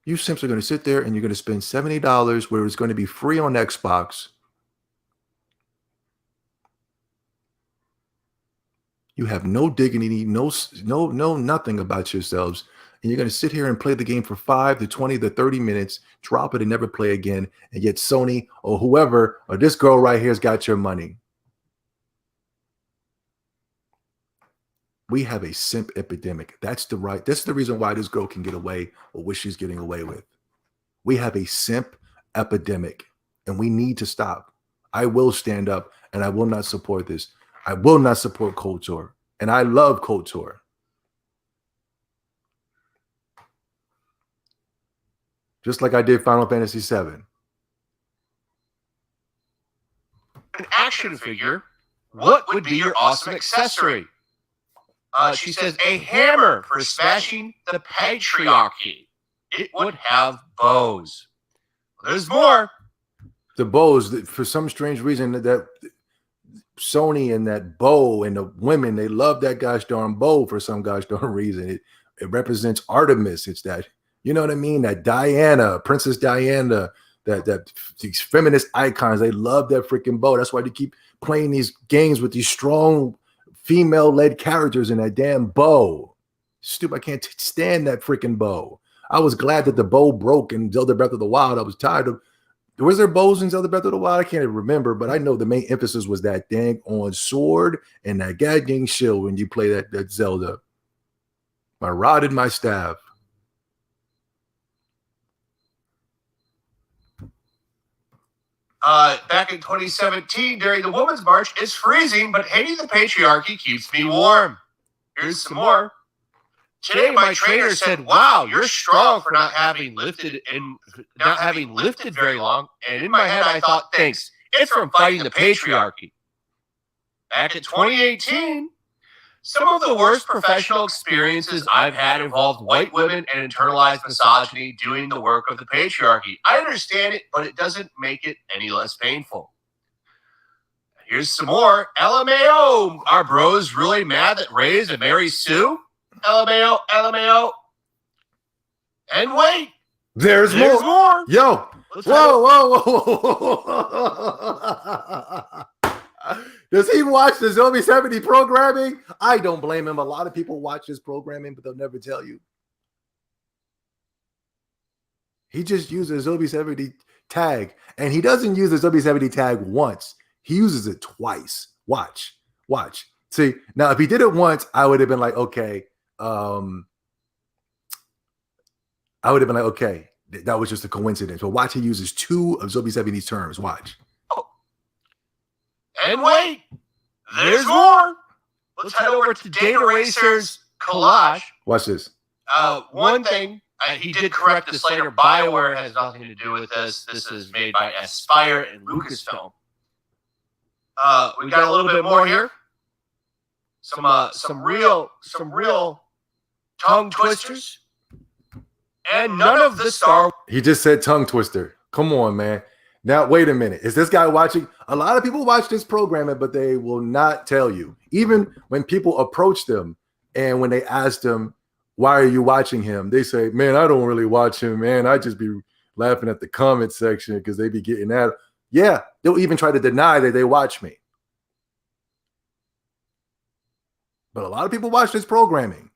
You simps are going to sit there and you're going to spend $70 where it's going to be free on Xbox. You have no dignity, no nothing about yourselves. And you're going to sit here and play the game for 5 to 20 to 30 minutes, drop it and never play again. And yet Sony or whoever, or this girl right here has got your money. We have a simp epidemic. That's the reason why this girl can get away with what she's getting away with. We have a simp epidemic, and we need to stop. I will stand up, and I will not support this. I will not support KOTOR, and I love KOTOR. Just like I did Final Fantasy VII. An action figure, what would be your awesome accessory? She says, a hammer for smashing the patriarchy. It would have bows. There's more. The bows, for some strange reason, that Sony and that bow and the women, they love that gosh darn bow for some gosh darn reason. It represents Artemis. It's that, you know what I mean? That Diana, Princess Diana, that these feminist icons, they love that freaking bow. That's why they keep playing these games with these strong female-led characters in that damn bow. Stupid, I can't stand that freaking bow. I was glad that the bow broke in Zelda Breath of the Wild. I was tired of, was there bows in Zelda Breath of the Wild? I can't even remember, but I know the main emphasis was that dang on sword and that gagging shield when you play that Zelda. My rod and my staff. Back in 2017, during the Women's March, it's freezing, but hating the patriarchy keeps me warm. Here's some more. Today, my trainer said, "Wow, you're strong for not having lifted very long." And in my head, I thought, "Thanks. It's from fighting the patriarchy." Back in 2018, some of the worst professional experiences I've had involved white women and internalized misogyny doing the work of the patriarchy. I understand it, but it doesn't make it any less painful. Here's some more. LMAO. Are bros really mad that Ray is a Mary Sue? LMAO, LMAO. And wait. There's more. Yo. Whoa. Does he watch the Zombie 70 programming? I don't blame him. A lot of people watch his programming, but they'll never tell you. He just uses Zombie 70 tag, and he doesn't use the Zombie 70 tag once. He uses it twice. Watch. See, now if he did it once, I would have been like, okay. Okay, that was just a coincidence. But watch, he uses 2 of Zombie 70's terms. Watch. And wait, there's more. Let's head over to Data Racer's collage. Watch this. One thing, he did correct this later. BioWare has nothing to do with this. This is made by Aspire and Lucasfilm. We got a little bit more here. Some real tongue twisters. And none of the Star. He just said tongue twister. Come on, man. Now, wait a minute. Is this guy watching? A lot of people watch this programming, but they will not tell you. Even when people approach them and when they ask them, why are you watching him? They say, man, I don't really watch him, man. I just be laughing at the comment section because they be getting at it. Yeah, they'll even try to deny that they watch me. But a lot of people watch this programming.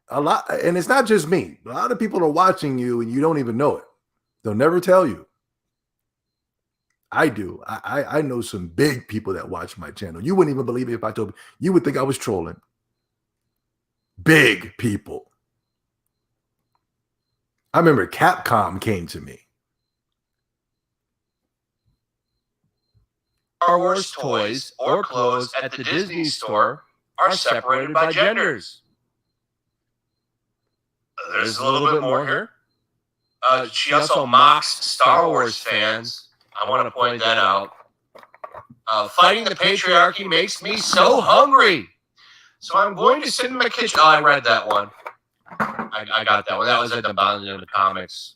A lot, and it's not just me. A lot of people are watching you and you don't even know it. They'll never tell you. I do. I know some big people that watch my channel. You wouldn't even believe it if I told you. You would think I was trolling. Big people. I remember Capcom came to me. Star Wars toys or clothes at the Disney store are separated by genders. There's a little bit more here. She also mocks Star Wars fans. I want to point that out. Fighting the patriarchy makes me so hungry. So I'm going to sit in my kitchen. Oh, I read that one. I got that one. That was at the bottom of the comics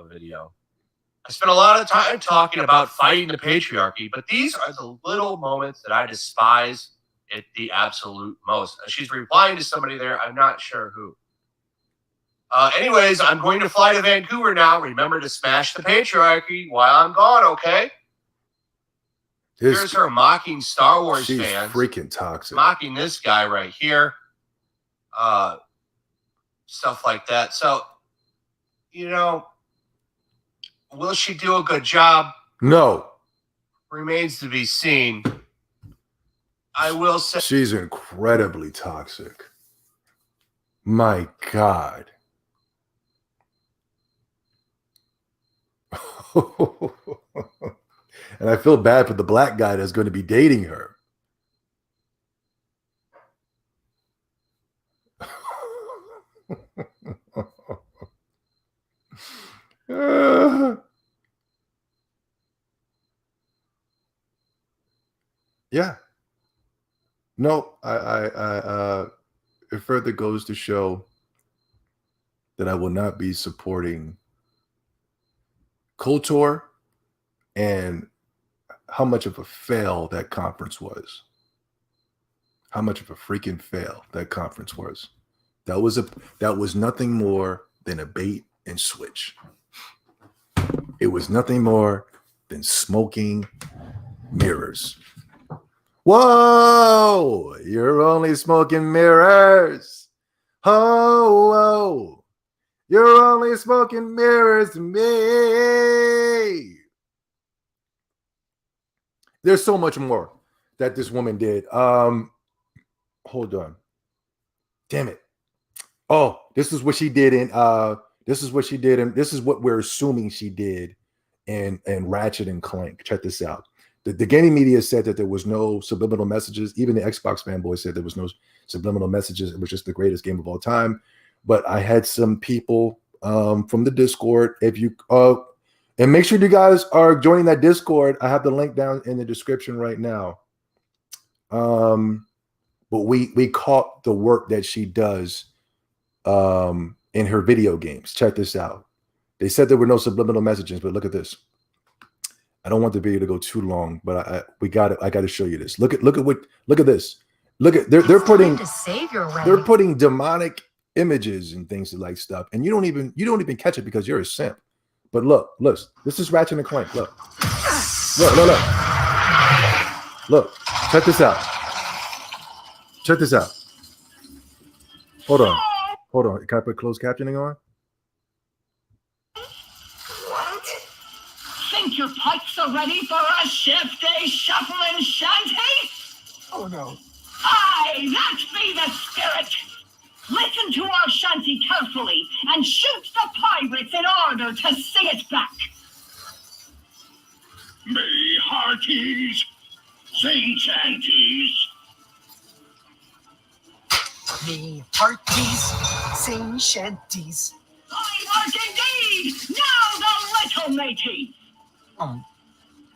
video. I spent a lot of time talking about fighting the patriarchy, but these are the little moments that I despise it the absolute most. She's replying to somebody there. I'm not sure who. Anyways, I'm going to fly to Vancouver now. Remember to smash the patriarchy while I'm gone, okay? Here's her mocking Star Wars she's fans. Freaking toxic. Mocking this guy right here. Stuff like that. So, will she do a good job? No. Remains to be seen. I will say she's incredibly toxic. My God. And I feel bad for the black guy that's going to be dating her. Yeah. No, it further goes to show that I will not be supporting KOTOR and how much of a fail that conference was. How much of a freaking fail that conference was. That was nothing more than a bait and switch. It was nothing more than smoking mirrors. Whoa, you're only smoking mirrors. Oh, whoa, you're only smoking mirrors to me. There's so much more that this woman did. Hold on. Damn it. Oh, this is what she did in this is what we're assuming she did in Ratchet and Clank. Check this out. The gaming media said that there was no subliminal messages. Even the Xbox fanboys said there was no subliminal messages. It was just the greatest game of all time. But I had some people from the Discord. If you and make sure you guys are joining that Discord. I have the link down in the description right now. But we caught the work that she does in her video games. Check this out. They said there were no subliminal messages, but look at this. I don't want the video to go too long, but I got to show you this. Look at this. Look at they're putting demonic images and things like stuff, and you don't even catch it because you're a simp. But look, this is Ratchet and Clank. Look. Check this out. Hold on. Can I put closed captioning on? What? Think your pipes are ready for a shift, shuffle and shanty? Oh no. Aye, that be the spirit. Listen to our shanty carefully and shoot the pirates in order to sing it back. Me hearties, sing shanties. Me hearties, sing shanties. I work indeed. Now the little matey.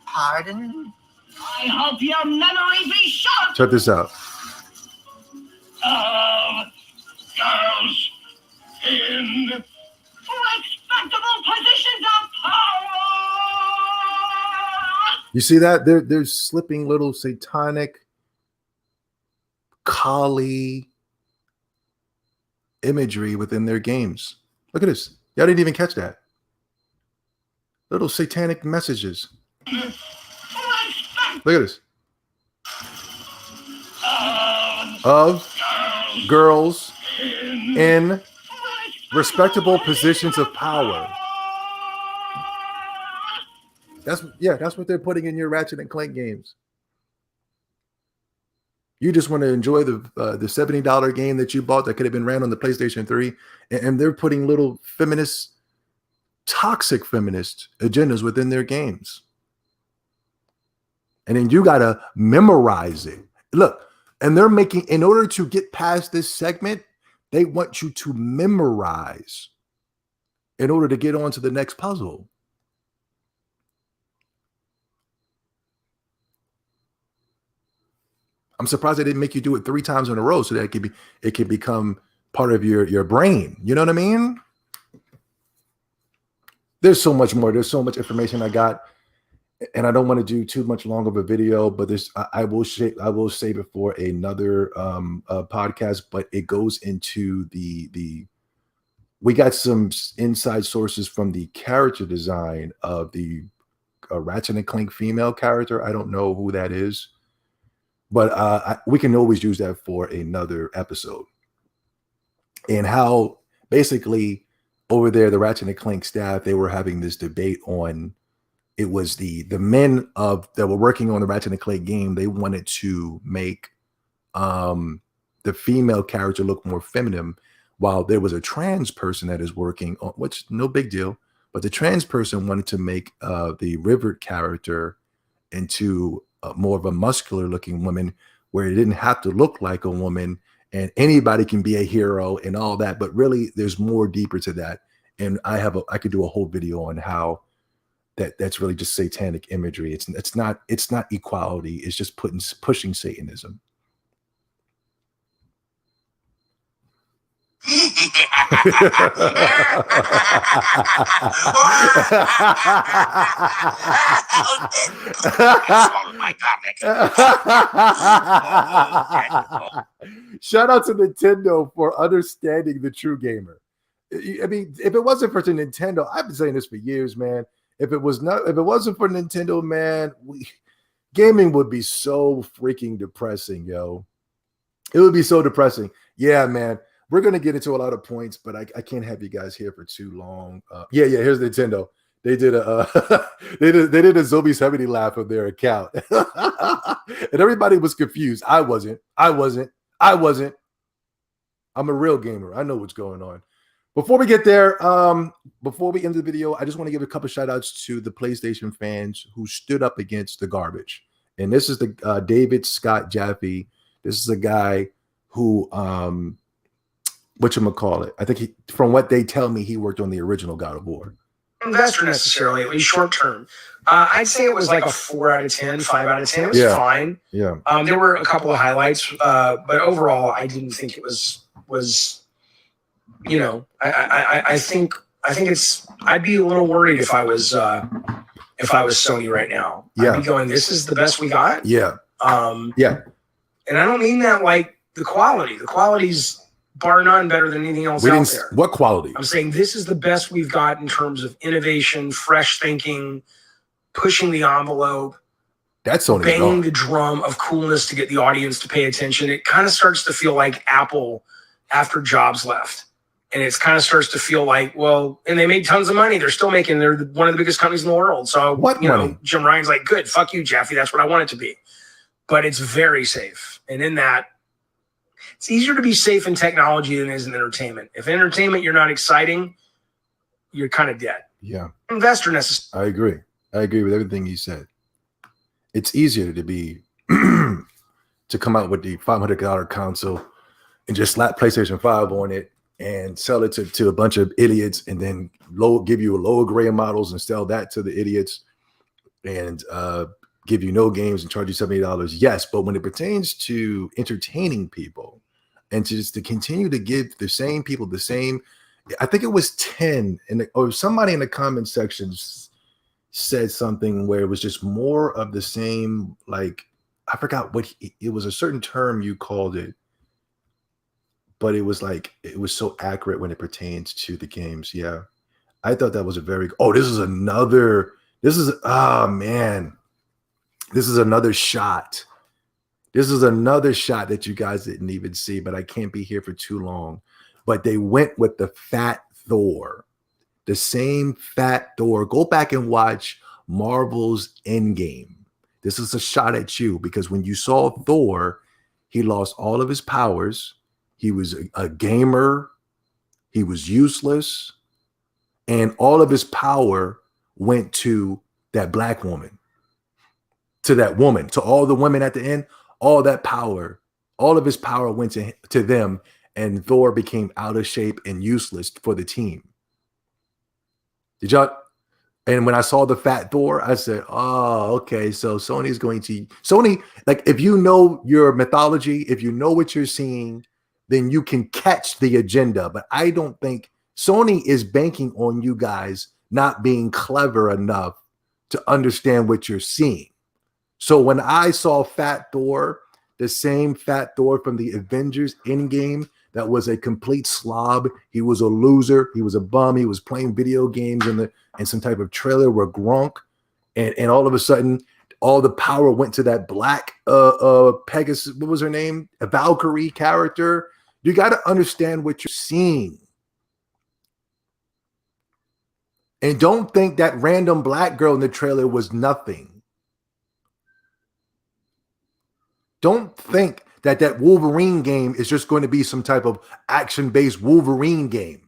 Pardon? I hope your memory be sharp. Check this out. Girls in respectable positions of power. You see that? They're slipping little satanic Kali imagery within their games. Look at this. Y'all didn't even catch that. Little satanic messages. Look at this. Of girls in respectable positions of power. That's what they're putting in your Ratchet and Clank games. You just want to enjoy the $70 game that you bought that could have been ran on the PlayStation 3, and they're putting little toxic feminist agendas within their games. And then you got to memorize it. Look, and they're making, in order to get past this segment, they want you to memorize in order to get on to the next puzzle. I'm surprised they didn't make you do it 3 times in a row so that it could become part of your brain. You know what I mean? There's so much more. There's so much information I got, and I don't want to do too much long of a video, but I will save it for another podcast. But it goes into we got some inside sources from the character design of the a Ratchet and Clank female character. I don't know who that is, but we can always use that for another episode. And how basically over there, the Ratchet and Clank staff, they were having this debate on, it was the men that were working on the Ratchet and Clank game. They wanted to make the female character look more feminine, while there was a trans person that is working on, which no big deal, but the trans person wanted to make the River character into more of a muscular looking woman, where it didn't have to look like a woman and anybody can be a hero and all that. But really, there's more deeper to that. And I could do a whole video on how that's really just satanic imagery. It's not equality. It's just pushing Satanism. Shout out to Nintendo for understanding the true gamer. I mean, if it wasn't for Nintendo, I've been saying this for years, man. If it wasn't for Nintendo, man, gaming would be so freaking depressing, yo. It would be so depressing. Yeah, man. We're gonna get into a lot of points, but I can't have you guys here for too long. Yeah. Here's Nintendo. They did they did a Zombie 70 laugh of their account, and everybody was confused. I wasn't. I'm a real gamer. I know what's going on. Before we get there, before we end the video, I just want to give a couple shout outs to the PlayStation fans who stood up against the garbage. And this is the David Scott Jaffe. This is a guy who whatchamacallit, I think from what they tell me, he worked on the original God of War. Investor necessarily, at least short term. I'd say it was like a 4 out of 10, 5 out of 10. It was fine. Yeah. There were a couple of highlights, but overall, I didn't think it was you know, I think it's, I'd be a little worried if I was Sony right now. Yeah. I'd be going, this is the best we got. Yeah. Yeah. And I don't mean that like the quality. The quality's bar none better than anything else out there. What quality? I'm saying this is the best we've got in terms of innovation, fresh thinking, pushing the envelope. That's Sony. Banging the drum of coolness to get the audience to pay attention. It kind of starts to feel like Apple after Jobs left. And it kind of starts to feel like, well, and they made tons of money. They're still making, they're one of the biggest companies in the world. So, what you money? know, Jim Ryan's like, good, fuck you, Jaffe. That's what I want it to be. But it's very safe. And in that, it's easier to be safe in technology than it is in entertainment. If entertainment, you're not exciting, you're kind of dead. Yeah. Investor necessary. I agree. I agree with everything you said. It's easier to be to come out with the $500 console and just slap PlayStation 5 on it and sell it to a bunch of idiots, and then give you a lower grade models and sell that to the idiots, and give you no games and charge you $70. Yes, but when it pertains to entertaining people and to continue to give the same people the same, I think it was 10 or somebody in the comment sections said something where it was just more of the same. Like, I forgot what it was, a certain term you called it, but it was like, it was so accurate when it pertains to the games. Yeah. I thought that was a very, this is another shot. This is another shot that you guys didn't even see, but I can't be here for too long. But they went with the fat Thor, the same fat Thor. Go back and watch Marvel's Endgame. This is a shot at you, because when you saw Thor, he lost all of his powers. He was a gamer. He was useless. And all of his power went to that black woman. To that woman, to all the women at the end, all that power, all of his power went to them, and Thor became out of shape and useless for the team. Did y'all? And when I saw the fat Thor, I said, oh, okay, so Sony, like, if you know your mythology, if you know what you're seeing, then you can catch the agenda. But I don't think Sony is banking on you guys not being clever enough to understand what you're seeing. So when I saw Fat Thor, the same Fat Thor from the Avengers Endgame, that was a complete slob. He was a loser. He was a bum. He was playing video games in some type of trailer with Gronk. and all of a sudden, all the power went to that black Pegasus. What was her name? A Valkyrie character. You got to understand what you're seeing. And don't think that random black girl in the trailer was nothing. Don't think that that Wolverine game is just going to be some type of action-based Wolverine game.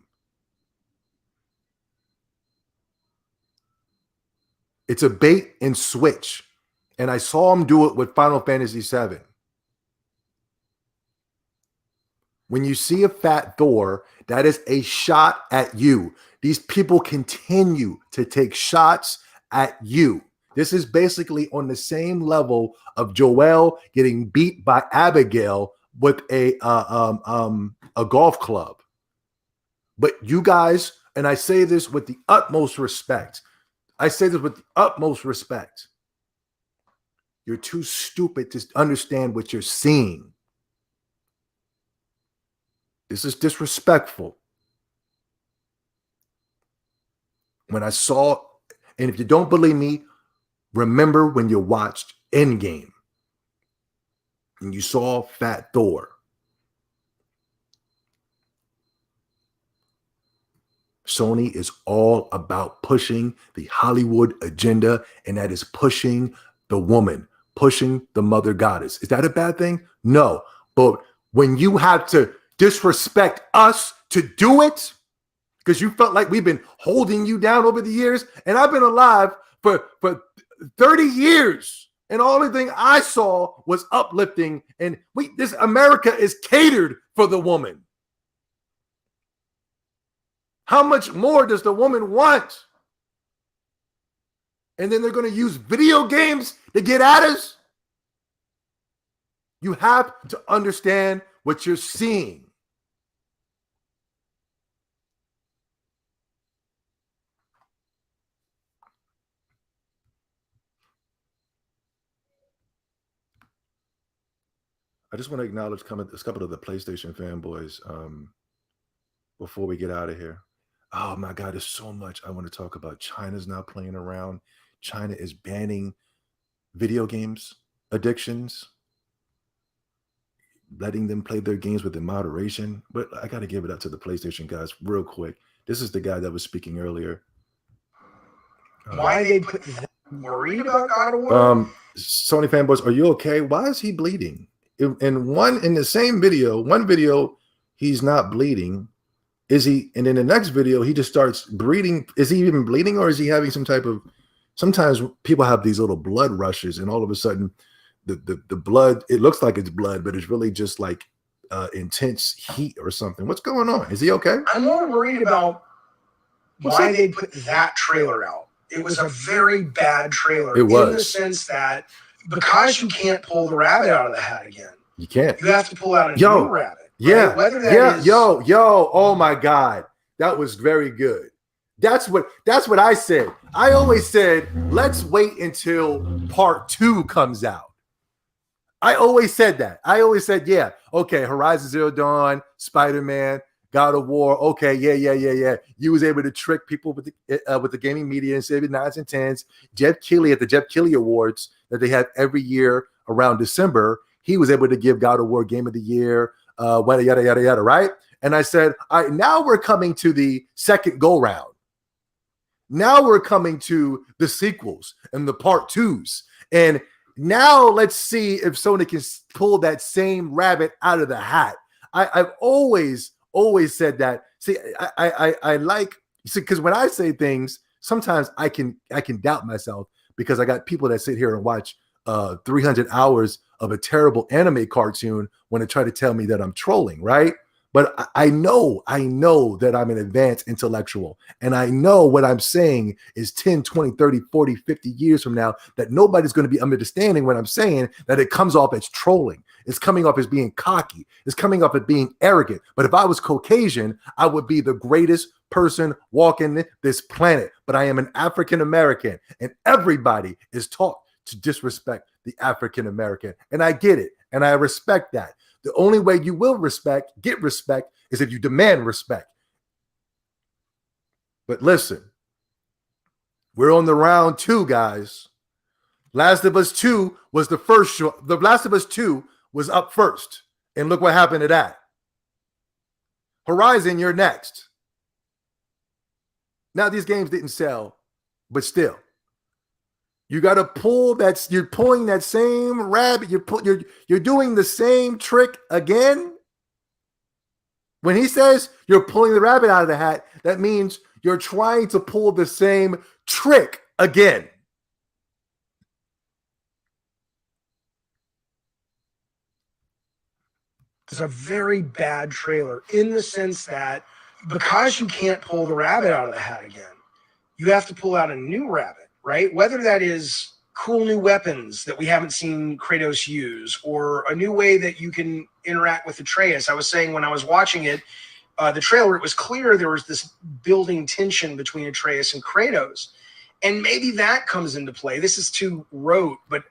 It's a bait and switch. And I saw him do it with Final Fantasy VII. When you see a fat Thor, that is a shot at you. These people continue to take shots at you. This is basically on the same level of Joel getting beat by Abigail with a golf club. But you guys, and I say this with the utmost respect. You're too stupid to understand what you're seeing. This is disrespectful. When I saw, and if you don't believe me, remember when you watched Endgame and you saw Fat Thor. Sony is all about pushing the Hollywood agenda, and that is pushing the woman, pushing the mother goddess. Is that a bad thing? No. But when you have to disrespect us to do it, because you felt like we've been holding you down over the years, and I've been alive for 30 years, and the only thing I saw was uplifting, and this America is catered for the woman. How much more does the woman want? And then they're going to use video games to get at us? You have to understand what you're seeing. I just want to acknowledge a couple of the PlayStation fanboys before we get out of here. Oh my God, there's so much I want to talk about. China's now playing around. China is banning video games addictions, letting them play their games within moderation. But I got to give it up to the PlayStation guys real quick. This is the guy that was speaking earlier. Why they put that worried about God of War? Sony fanboys, are you okay? Why is he bleeding? In the same video, one video, he's not bleeding. Is he? And in the next video, he just starts bleeding. Is he even bleeding, or is he having some type of? Sometimes people have these little blood rushes, and all of a sudden, the blood, it looks like it's blood, but it's really just like intense heat or something. What's going on? Is he okay? I'm more worried about why they put that trailer out. It was a very bad trailer. It was. In the sense that because you can't pull the rabbit out of the hat again. You can't. You have to pull out a new rabbit. Yeah. Right? Whether that is, yo. Oh my God. That was very good. That's what I said. I always said, let's wait until part 2 comes out. I always said that. I always said, yeah, okay, Horizon Zero Dawn, Spider-Man, God of War. Okay, yeah. You was able to trick people with the gaming media and say 9s and 10s. Jeff Keighley at the Jeff Keighley Awards that they have every year around December, he was able to give God of War Game of the Year, yada, right? And I said, all right, now we're coming to the second go round. Now we're coming to the sequels and the part 2s. And now let's see if Sony can pull that same rabbit out of the hat. I've always said that. See, I like, because when I say things, sometimes I can doubt myself, because I got people that sit here and watch 300 hours of a terrible anime cartoon when they try to tell me that I'm trolling, right? But I know that I'm an advanced intellectual, and I know what I'm saying is 10, 20, 30, 40, 50 years from now that nobody's going to be understanding what I'm saying, that it comes off as trolling. It's coming off as being cocky. It's coming off as being arrogant. But if I was Caucasian, I would be the greatest person walking this planet. But I am an African American, and everybody is taught to disrespect the African American. And I get it, and I respect that. The only way you will get respect, is if you demand respect. But listen, We're on the round 2, guys. Last of Us 2 was the first show. The Last of Us 2 was up first. And look what happened to that. Horizon, you're next. Now, these games didn't sell, but still. You got to pull that. You're pulling that same rabbit. You're doing the same trick again. When he says you're pulling the rabbit out of the hat, that means you're trying to pull the same trick again. It's a very bad trailer in the sense that because you can't pull the rabbit out of the hat again, you have to pull out a new rabbit, right? Whether that is cool new weapons that we haven't seen Kratos use, or a new way that you can interact with Atreus. I was saying when I was watching it, the trailer, it was clear there was this building tension between Atreus and Kratos. And maybe that comes into play. This is too rote, but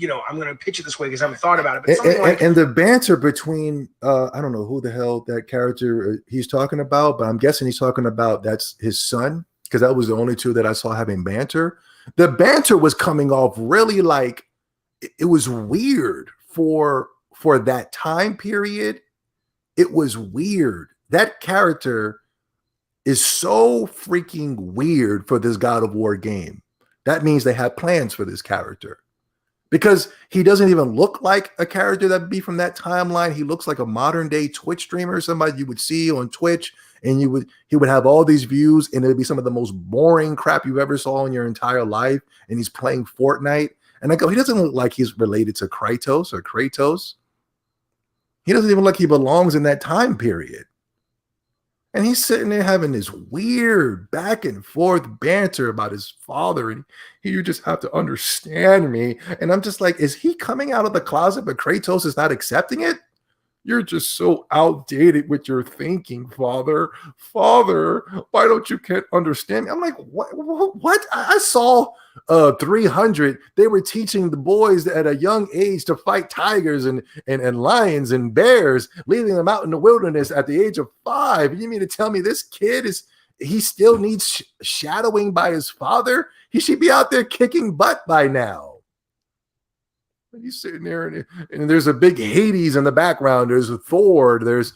I'm going to pitch it this way because I haven't thought about it. But and the banter between, I don't know who the hell that character he's talking about, but I'm guessing he's talking about that's his son, because that was the only two that I saw having banter. The banter was coming off really like it was weird for that time period. It was weird. That character is so freaking weird for this God of War game. That means they have plans for this character, because he doesn't even look like a character that would be from that timeline. He looks like a modern day Twitch streamer, somebody you would see on Twitch, and he would have all these views, and it would be some of the most boring crap you've ever saw in your entire life. And he's playing Fortnite. And I go, he doesn't look like he's related to Kratos. He doesn't even look like he belongs in that time period. And he's sitting there having this weird back and forth banter about his father. And you just have to understand me. And I'm just like, is he coming out of the closet, but Kratos is not accepting it? You're just so outdated with your thinking, father. Father, why don't you can't understand me? I'm like, what? I saw 300. They were teaching the boys at a young age to fight tigers and lions and bears, leaving them out in the wilderness at the age of 5. You mean to tell me this kid he still needs shadowing by his father? He should be out there kicking butt by now. And he's sitting there, and there's a big Hades in the background. There's a Thor. There's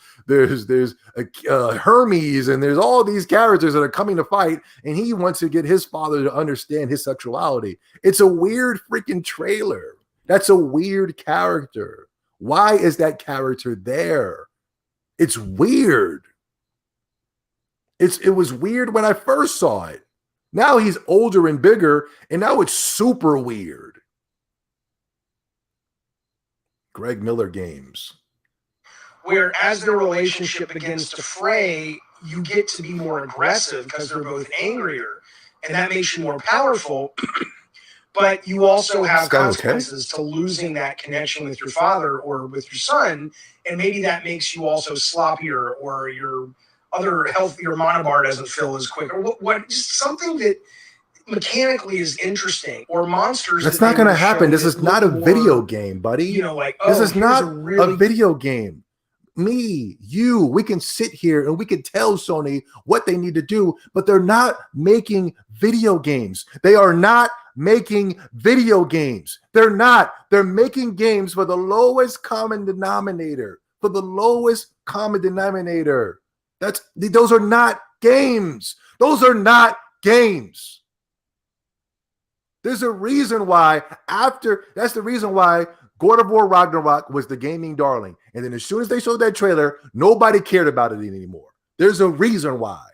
a Hermes, and there's all these characters that are coming to fight. And he wants to get his father to understand his sexuality. It's a weird freaking trailer. That's a weird character. Why is that character there? It's weird. It was weird when I first saw it. Now he's older and bigger, and now it's super weird. Greg Miller games. Where as their relationship begins to fray, you get to be more aggressive because they're both angrier, and that makes you more powerful. But you also have consequences to losing that connection with your father or with your son, and maybe that makes you also sloppier, or your other health, your monobar doesn't fill as quick, or what just something that mechanically is interesting, or monsters. That's not going to happen. This is not a video game, buddy. This is not a video game. Me, you, we can sit here and we can tell Sony what they need to do, but they're not making video games. They are not making video games. They're not. They're making games for the lowest common denominator. For the lowest common denominator. Those are not games. Those are not games. There's a reason why that's the reason why God of War Ragnarok was the gaming darling. And then as soon as they showed that trailer, nobody cared about it anymore. There's a reason why.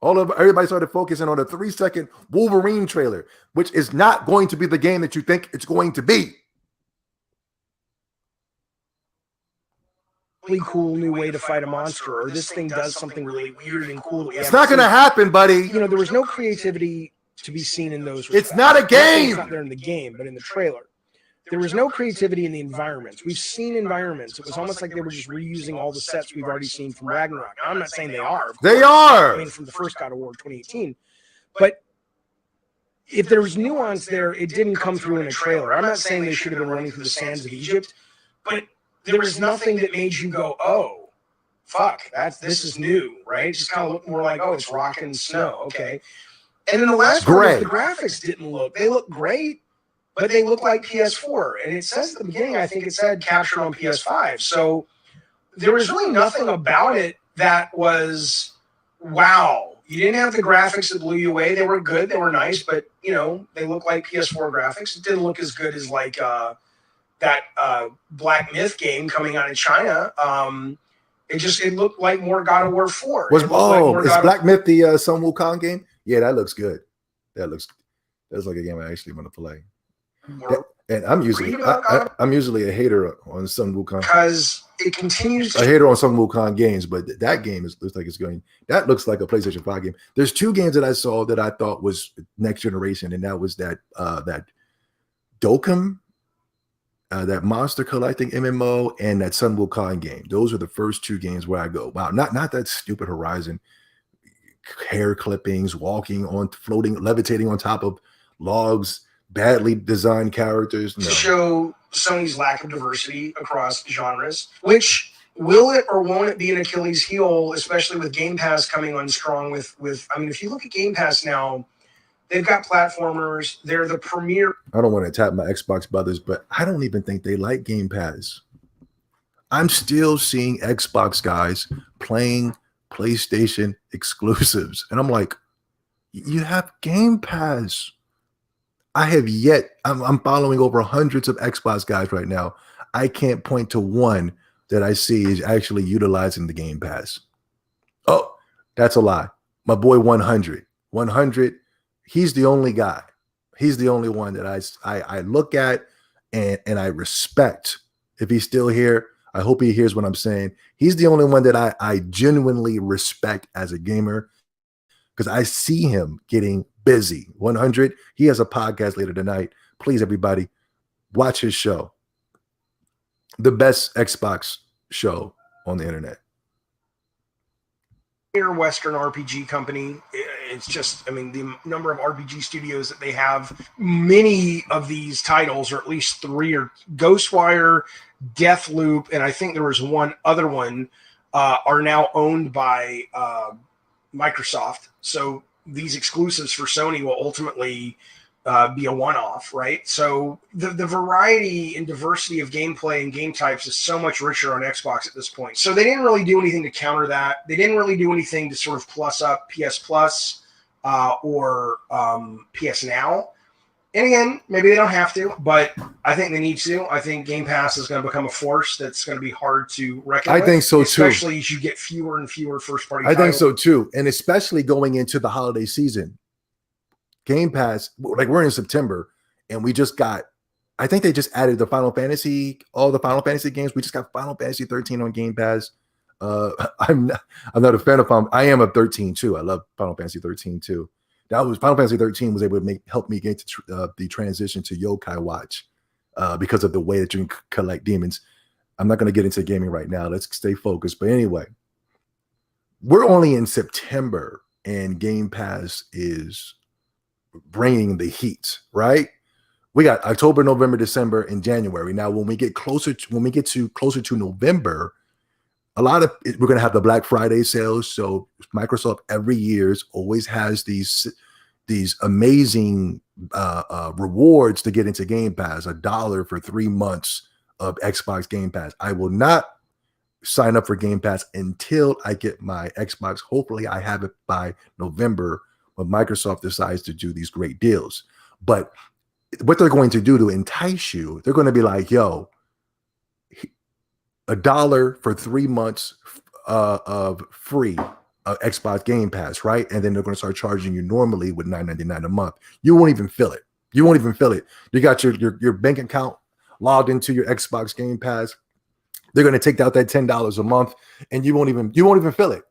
Everybody started focusing on the 3-second Wolverine trailer, which is not going to be the game that you think it's going to be. Really cool new way to fight a monster, or this thing does something really weird and cool. It's not going to happen, buddy. There was no creativity to be seen in those. It's not a game. It's not there in the game, but in the trailer, there was no creativity in the environments. We've seen environments. It was almost like they were just reusing all the sets we've already seen from Ragnarok. And I'm not saying they are. They are. I mean, from the first God of War 2018, but if there was nuance there, it didn't come through in a trailer. I'm not saying they should have been running through the sands of Egypt, but there was nothing that made you go, oh, fuck, this is new, right? It just kind of looked more like, oh, it's rock and snow, okay. And then the last part is the graphics didn't look. They look great, but they look like PS4. And it says at the beginning, I think it said captured on PS5. So there was really nothing about it that was wow. You didn't have the graphics that blew you away. They were good. They were nice, but, you know, they look like PS4 graphics. It didn't look as good as like that Black Myth game coming out of China. It looked like more God of War 4. Is Black Myth the Sun Wukong game? Yeah, that looks good. That's like a game I actually want to play. And I'm usually a hater on Sun Wukong because it continues. A hater on Sun Wukong games, but that game looks like it's going. That looks like a PlayStation 5 game. There's two games that I saw that I thought was next generation, and that was that Dokkan, that monster collecting MMO, and that Sun Wukong game. Those are the first two games where I go, wow, not that stupid Horizon hair clippings, floating, levitating on top of logs. Badly designed characters. No. To show Sony's lack of diversity across genres, which will it or won't it be an Achilles heel, especially with Game Pass coming on strong with I mean, if you look at Game Pass now, they've got platformers. They're the premier. I don't want to attack my Xbox brothers, but I don't even think they like Game Pass. I'm still seeing Xbox guys playing PlayStation exclusives. And I'm like, you have Game Pass. I'm following over hundreds of Xbox guys right now. I can't point to one that I see is actually utilizing the Game Pass. Oh, that's a lie. My boy 100, he's the only guy. He's the only one that I look at and I respect. If he's still here, I hope he hears what I'm saying. He's the only one that I genuinely respect as a gamer because I see him getting busy. 100, he has a podcast later tonight. Please, everybody, watch his show. The best Xbox show on the internet. Western RPG company. It's just, I mean, the number of RPG studios that they have, many of these titles, or at least three, are Ghostwire, Deathloop, and I think there was one other one, are now owned by Microsoft. So these exclusives for Sony will ultimately be a one-off, right? So the variety and diversity of gameplay and game types is so much richer on Xbox at this point. So they didn't really do anything to counter that. They didn't really do anything to sort of plus up PS Plus or PS Now. And again, maybe they don't have to, but I think they need to. I think Game Pass is going to become a force that's going to be hard to reckon with. I think so too. Especially as you get fewer and fewer first-party titles. I think so too. And especially going into the holiday season. Game Pass, like we're in September, and we just got, I think they just added all the Final Fantasy games. We just got Final Fantasy 13 on Game Pass. I'm not a fan of I am a 13 too. I love Final Fantasy 13 too. Final Fantasy 13 was able to help me get to the transition to Yokai Watch because of the way that you can collect demons. I'm not going to get into gaming right now. Let's stay focused. But anyway, we're only in September, and Game Pass is bringing the heat, right? We got October, November, December, and January. Now, when we get closer to November, we're going to have the Black Friday sales. So Microsoft every year always has these amazing rewards to get into Game Pass. $1 for 3 months of Xbox Game Pass. I will not sign up for Game Pass until I get my Xbox. Hopefully I have it by November when Microsoft decides to do these great deals. But what they're going to do to entice you, they're going to be like, yo, $1 for 3 months of free Xbox Game Pass, right? And then they're going to start charging you normally with $9.99 a month. You won't even feel it. You got your bank account logged into your Xbox Game Pass. They're going to take out that $10 a month, and you won't even feel it.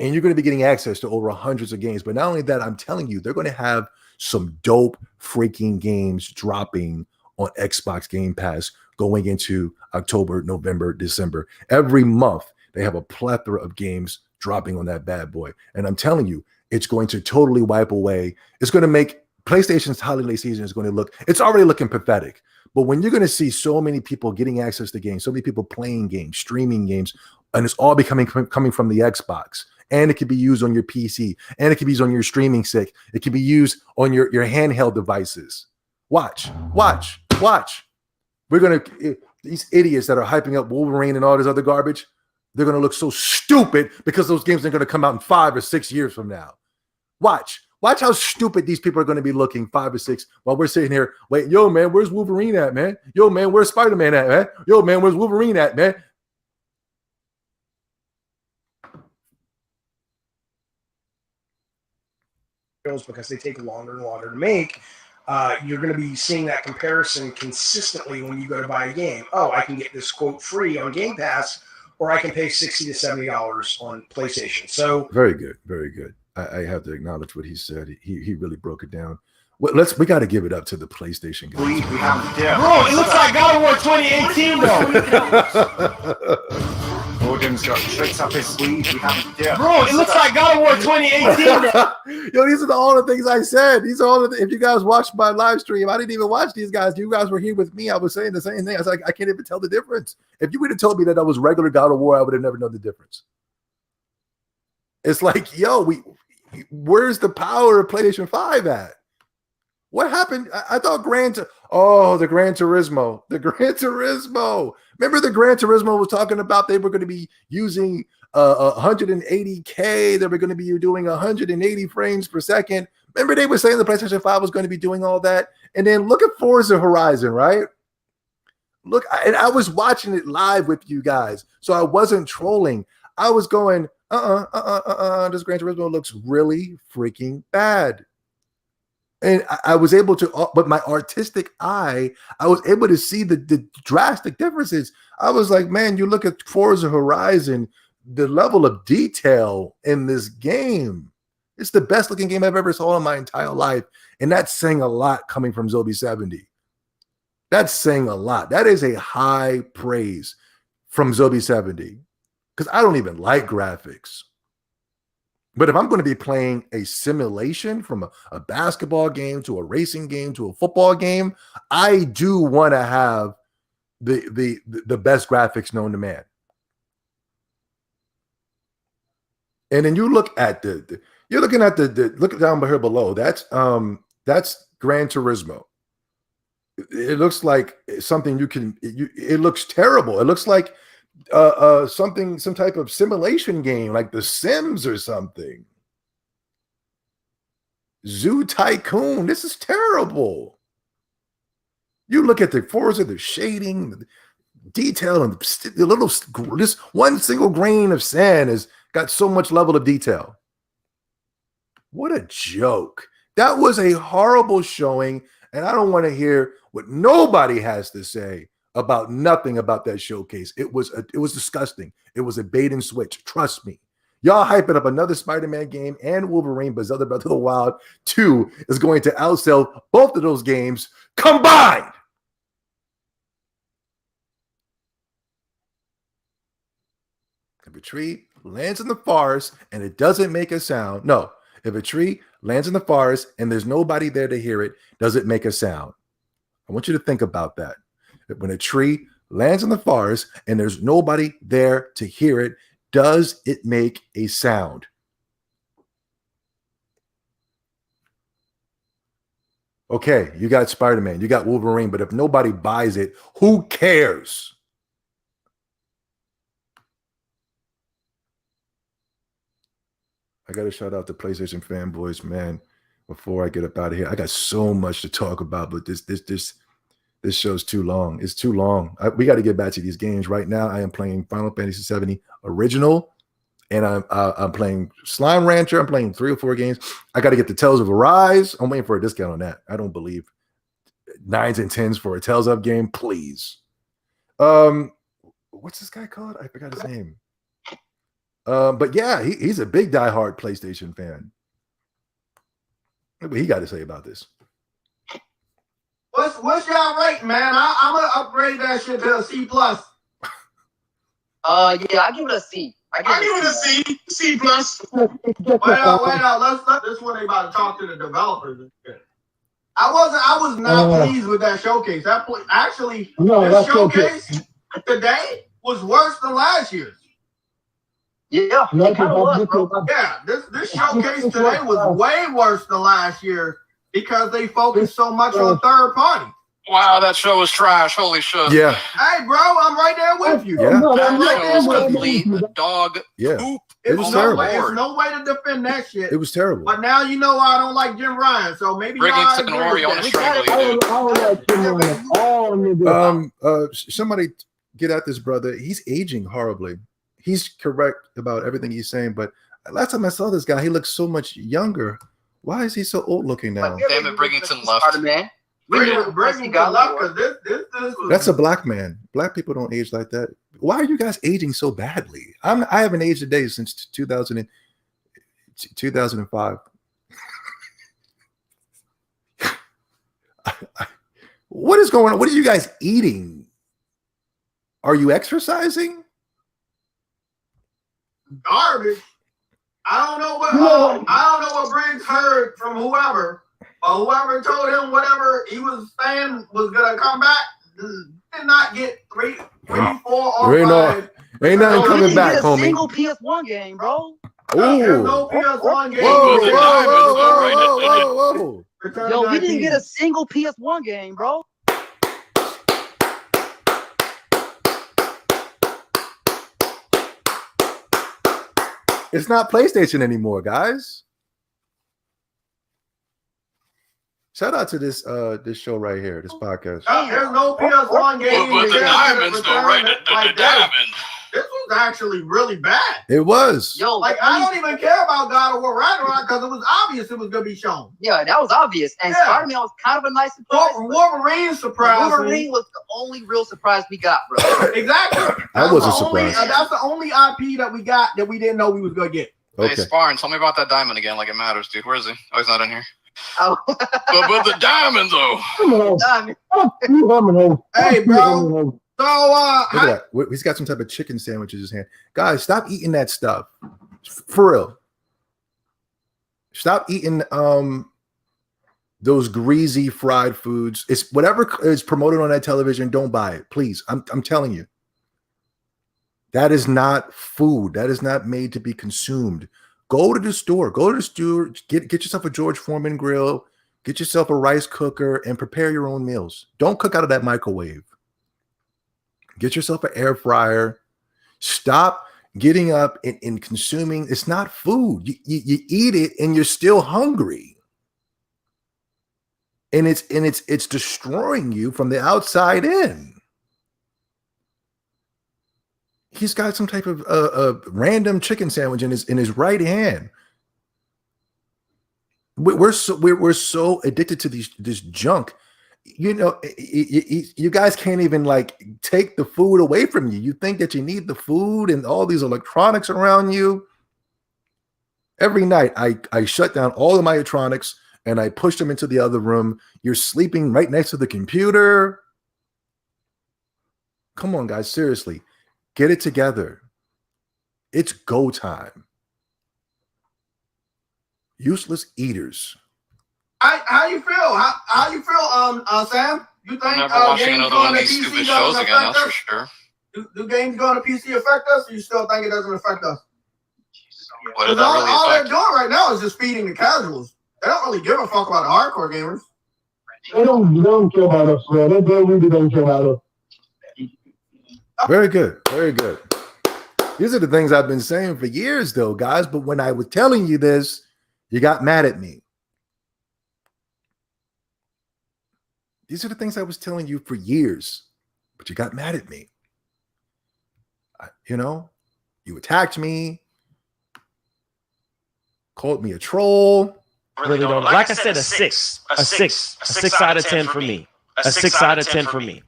And you're going to be getting access to over hundreds of games. But not only that, I'm telling you, they're going to have some dope freaking games dropping on Xbox Game Pass going into October, November, December. Every month, they have a plethora of games dropping on that bad boy. And I'm telling you, it's going to totally wipe away. It's going to make PlayStation's holiday season it's already looking pathetic. But when you're going to see so many people getting access to games, so many people playing games, streaming games and it's all coming from the Xbox. And it can be used on your PC, and it can be used on your streaming stick. It can be used on your handheld devices. Watch. We're gonna these idiots that are hyping up Wolverine and all this other garbage. They're gonna look so stupid because those games are gonna come out in 5 or 6 years from now. Watch how stupid these people are going to be looking 5 or 6 while we're sitting here. Wait, yo, man, where's Wolverine at, man? Yo, man, where's Spider-Man at, man? Yo, man, where's Wolverine at, man? Because they take longer and longer to make, you're going to be seeing that comparison consistently when you go to buy a game. Oh, I can get this quote free on Game Pass, or I can pay $60 to $70 on PlayStation. So very good, very good. I have to acknowledge what he said. He really broke it down. Well, we got to give it up to the PlayStation guys. Bro, it looks like God of War 2018 though. Odin's got tricks up his sleeve. Bro, it looks like God of War 2018. Yo, these are all the things I said. These are all the if you guys watched my live stream, I didn't even watch these guys. You guys were here with me. I was saying the same thing. I was like, I can't even tell the difference. If you would have told me that was regular God of War, I would have never known the difference. It's like, yo, where's the power of PlayStation 5 at? What happened? I thought the Gran Turismo. The Gran Turismo. Remember the Gran Turismo was talking about they were going to be using 180K. They were going to be doing 180 frames per second. Remember they were saying the PlayStation 5 was going to be doing all that? And then look at Forza Horizon, right? Look, and I was watching it live with you guys, so I wasn't trolling. I was going, this Gran Turismo looks really freaking bad. And I was able to, but my artistic eye, I was able to see the drastic differences. I was like, man, you look at Forza Horizon, the level of detail in this game. It's the best looking game I've ever saw in my entire life. And that's saying a lot coming from Zombie70. That's saying a lot. That is a high praise from Zombie70. Because I don't even like graphics. But if I'm going to be playing a simulation from a basketball game to a racing game to a football game, I do want to have the best graphics known to man. And then you look at you're looking at look down here below. That's Gran Turismo. It looks like something it looks terrible. It looks like some type of simulation game like The Sims or something. Zoo Tycoon. This is terrible. You look at the Forza, the shading, the detail, and the little, this one single grain of sand has got so much level of detail. What a joke. That was a horrible showing, and I don't want to hear what nobody has to say about nothing about that showcase. It was disgusting. It was a bait and switch. Trust me. Y'all hyping up another Spider-Man game and Wolverine, but Zelda Breath of the Wild 2 is going to outsell both of those games combined. If a tree lands in the forest and it doesn't make a sound, no. If a tree lands in the forest and there's nobody there to hear it, does it make a sound? I want you to think about that. When a tree lands in the forest and there's nobody there to hear it, does it make a sound? Okay, you got Spider-Man, you got Wolverine, but if nobody buys it, who cares? I got to shout out to PlayStation fanboys, man. Before I get up out of here, I got so much to talk about, but this show's too long. It's too long. We got to get back to these games right now. I am playing Final Fantasy VII Original, and I'm playing Slime Rancher. I'm playing 3 or 4 games. I got to get the Tales of Arise. I'm waiting for a discount on that. I don't believe 9s and 10s for a Tales of game, please. What's this guy called? I forgot his name. But yeah, he's a big diehard PlayStation fan. What he got to say about this? What's y'all rate, man? I'm gonna upgrade that shit to a C+. Yeah, I give it a C. I give it a C. C+. Wait out. Let's this one. They about to talk to the developers and shit. I was not pleased with that showcase. This showcase today was worse than last year's. Yeah, it kind of was, bro. Yeah, this showcase today was way worse than last year because they focused so much on third party. Wow, that show was trash. Holy shit. Yeah. Hey, bro, I'm right there with you. Yeah. That show was complete dog Yeah. poop. It was There's terrible. there's no way to defend that shit. It was terrible. But now you know why I don't like Jim Ryan, so maybe y'all Riggington agree Ori with on the that. strangle you, dude. Somebody get at this brother. He's aging horribly. He's correct about everything he's saying, but last time I saw this guy, he looked so much younger. Why is he so old looking now? Damn it, Riggington left. Spider-Man. Bring got left because this was, That's a black man. Black people don't age like that. Why are you guys aging so badly? I haven't aged a day since 2005. What is going on? What are you guys eating? Are you exercising? garbage. I don't know what Briggs heard from whoever, or whoever told him whatever he was saying was gonna come back. Did not get three, 4, or 5. Ain't nothing coming back, a homie. single PS1 game, bro. There's no PS1 game. Whoa. Yo, we didn't get a single PS1 game, bro. It's not PlayStation anymore, guys. Shout out to this show right here, this podcast. There's no PS1 game. But the diamonds, though, right? The diamond. This was actually really bad. It was. Yo, Like, I don't even care about God of War Ragnarok because it was obvious it was going to be shown. Yeah, that was obvious. And Yeah. Spider-Man was kind of a nice surprise. Wolverine surprised Wolverine me. was the only real surprise we got, bro. Exactly. I was a the only- surprise. That's the only IP that we got that we didn't know we was going to get. Hey, Okay. Sparn, tell me about that diamond again, like it matters, dude. Where is he? Oh, he's not in here. Oh. But the diamond, though. Hey, bro. So, Look at that. He's got some type of chicken sandwich in his hand. Guys, stop eating that stuff. For real. Stop eating those greasy fried foods. It's whatever is promoted on that television, don't buy it. Please. I'm telling you. That is not food. That is not made to be consumed. Go to the store. Get yourself a George Foreman grill. Get yourself a rice cooker and prepare your own meals. Don't cook out of that microwave. Get yourself an air fryer. Stop getting up and consuming. It's not food. You eat it and you're still hungry. And it's destroying you from the outside in. He's got some type of random chicken sandwich in his right hand. We're so addicted to this junk. You know, you guys can't even like take the food away from you. You think that you need the food and all these electronics around you. Every night I shut down all of my electronics and I push them into the other room. You're sleeping right next to the computer. Come on, guys, seriously. Get it together. It's go time. Useless eaters. how you feel? How you feel, Sam? You think I'm never watching games another going one of to these PC stupid doesn't shows again, affect that's for us? sure. Do games going to PC affect us, or you still think it doesn't affect us? What does Because that really all they're affect? doing right now is just feeding the casuals. They don't really give a fuck about the hardcore gamers. They don't care about us, bro. They really don't care about us. Very good. Very good. These are the things I've been saying for years, though, guys. But when I was telling you this, you got mad at me. These are the things I was telling you for years, but you got mad at me. You attacked me, called me a troll. Really don't. Like I said, a 6 out of 10 for me. A 6 out of 10 for me.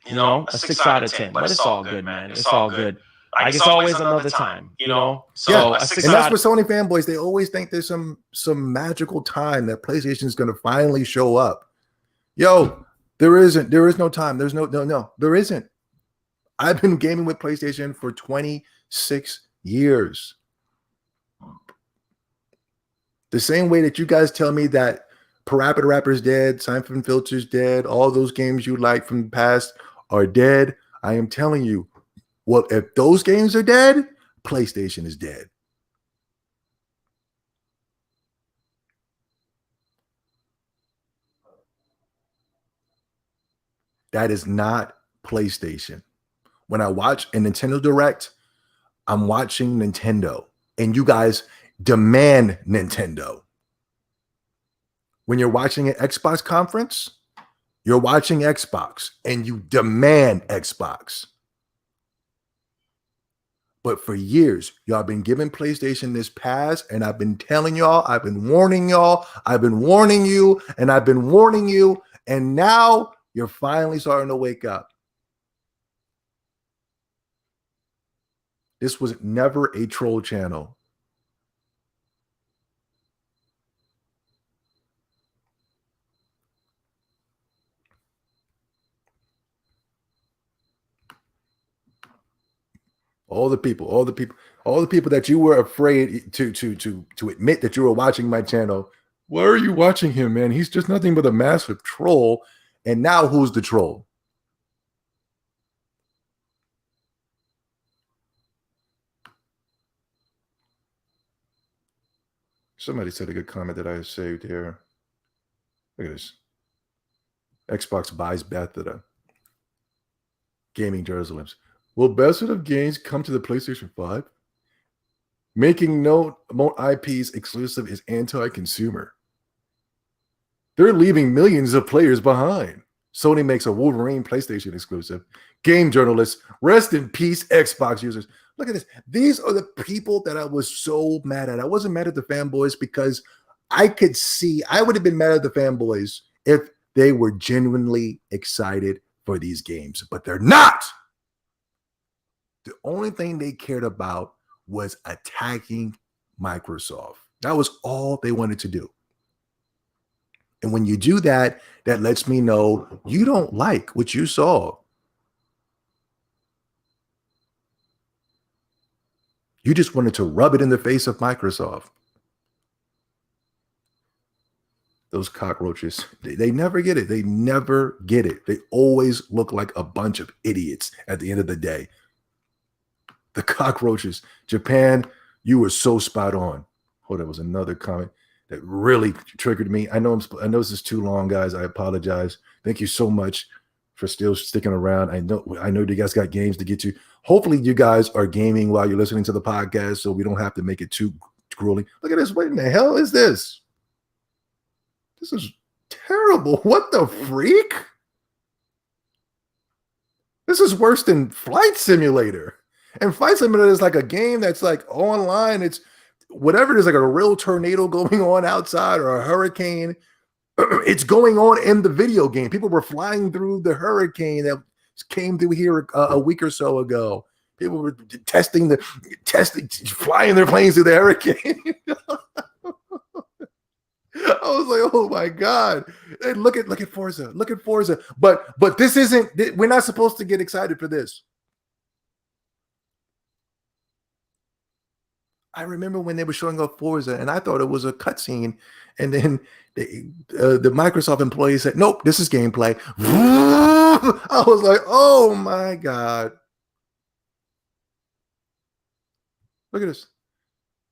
You know, a 6 out of 10. But it's all good, man. It's all good. Like it's always another time, you know. So Yeah, a 6 and that's out what Sony fanboys, they always think there's some magical time that PlayStation is going to finally show up. Yo, there isn't. There is no time. There's no, there isn't. I've been gaming with PlayStation for 26 years. The same way that you guys tell me that Parappa Rapper's dead, Siphon Filter's dead, all those games you like from the past are dead. I am telling you, well, if those games are dead, PlayStation is dead. That is not PlayStation. When I watch a Nintendo Direct, I'm watching Nintendo, and you guys demand Nintendo. When you're watching an Xbox conference, you're watching Xbox, and you demand Xbox. But for years, y'all been giving PlayStation this pass, and I've been telling y'all, I've been warning y'all, I've been warning you, and I've been warning you, and now you're finally starting to wake up. This was never a troll channel. All the people that you were afraid to admit that you were watching my channel. Why are you watching him, man? He's just nothing but a massive troll. And now who's the troll? Somebody said a good comment that I saved here. Look at this. Xbox buys Bethesda. Gaming journalism. Will Bethesda games come to the PlayStation 5? Making no IPs exclusive is anti-consumer. They're leaving millions of players behind. Sony makes a Wolverine PlayStation exclusive. Game journalists, rest in peace, Xbox users. Look at this. These are the people that I was so mad at. I wasn't mad at the fanboys because I could see, I would have been mad at the fanboys if they were genuinely excited for these games, but they're not. The only thing they cared about was attacking Microsoft. That was all they wanted to do. And when you do that, that lets me know you don't like what you saw. You just wanted to rub it in the face of Microsoft. Those cockroaches, they never get it. They never get it. They always look like a bunch of idiots at the end of the day. The cockroaches. Japan, you were so spot on. Oh, there was another comment that really triggered me. I know this is too long, guys. I apologize. Thank you so much for still sticking around. I know you guys got games to get to. Hopefully you guys are gaming while you're listening to the podcast, so we don't have to make it too grueling. Look at this. What in the hell is this? This is terrible. What the freak? This is worse than Flight Simulator. And Flight Simulator is like a game that's like online. It's whatever it is, like a real tornado going on outside or a hurricane. It's going on in the video game. People were flying through the hurricane that came through here a week or so ago. People were testing, flying their planes through the hurricane. I was like, oh my God. Hey, look at Forza. Look at Forza. But this isn't, we're not supposed to get excited for this. I remember when they were showing off Forza and I thought it was a cutscene. And then the Microsoft employee said, nope, this is gameplay. I was like, oh my God. Look at this.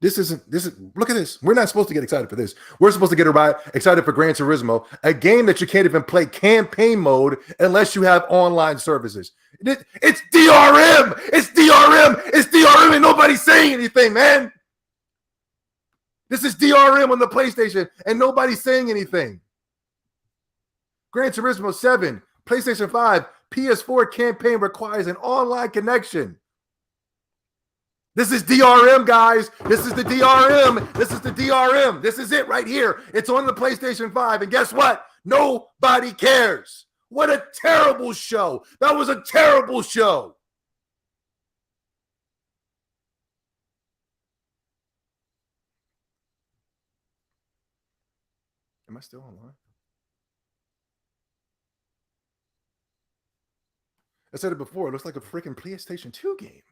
Look at this. We're not supposed to get excited for this. We're supposed to get excited for Gran Turismo, a game that you can't even play campaign mode unless you have online services. It's DRM. It's DRM. It's DRM, and nobody's saying anything, man. This is DRM on the PlayStation, and nobody's saying anything. Gran Turismo 7, PlayStation 5, PS4 campaign requires an online connection. This is DRM, guys. This is the DRM. This is the DRM. This is it right here. It's on the PlayStation 5. And guess what? Nobody cares. What a terrible show. That was a terrible show. Am I still online? I said it before. It looks like a freaking PlayStation 2 game.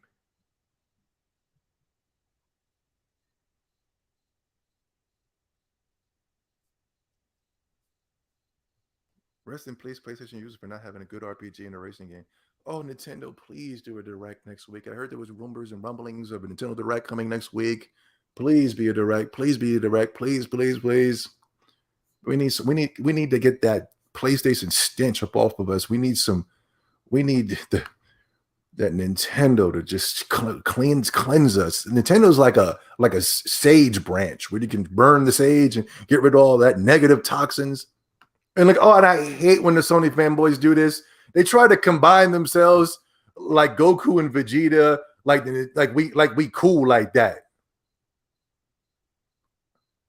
Rest in peace, PlayStation users, for not having a good RPG in a racing game. oh, Nintendo, please do a direct next week. I heard there was rumors and rumblings of a Nintendo Direct coming next week. Please be a direct. Please be a direct. Please, please, please. We need to get that PlayStation stench up off of us. We need that Nintendo to just cleanse us. Nintendo's like a sage branch where you can burn the sage and get rid of all that negative toxins. And and I hate when the Sony fanboys do this. They try to combine themselves like Goku and Vegeta, like we cool like that.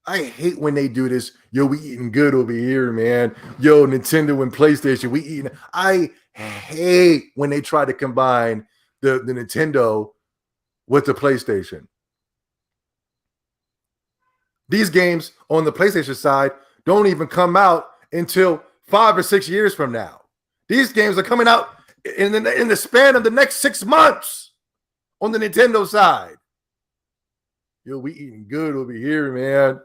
I hate when they do this. Yo, we eating good over here, man. Yo, Nintendo and PlayStation, we eating. I hate when they try to combine the Nintendo with the PlayStation. These games on the PlayStation side don't even come out until 5 or 6 years from now. These games are coming out in the span of the next 6 months on the Nintendo side. Yo, we eating good over here, man.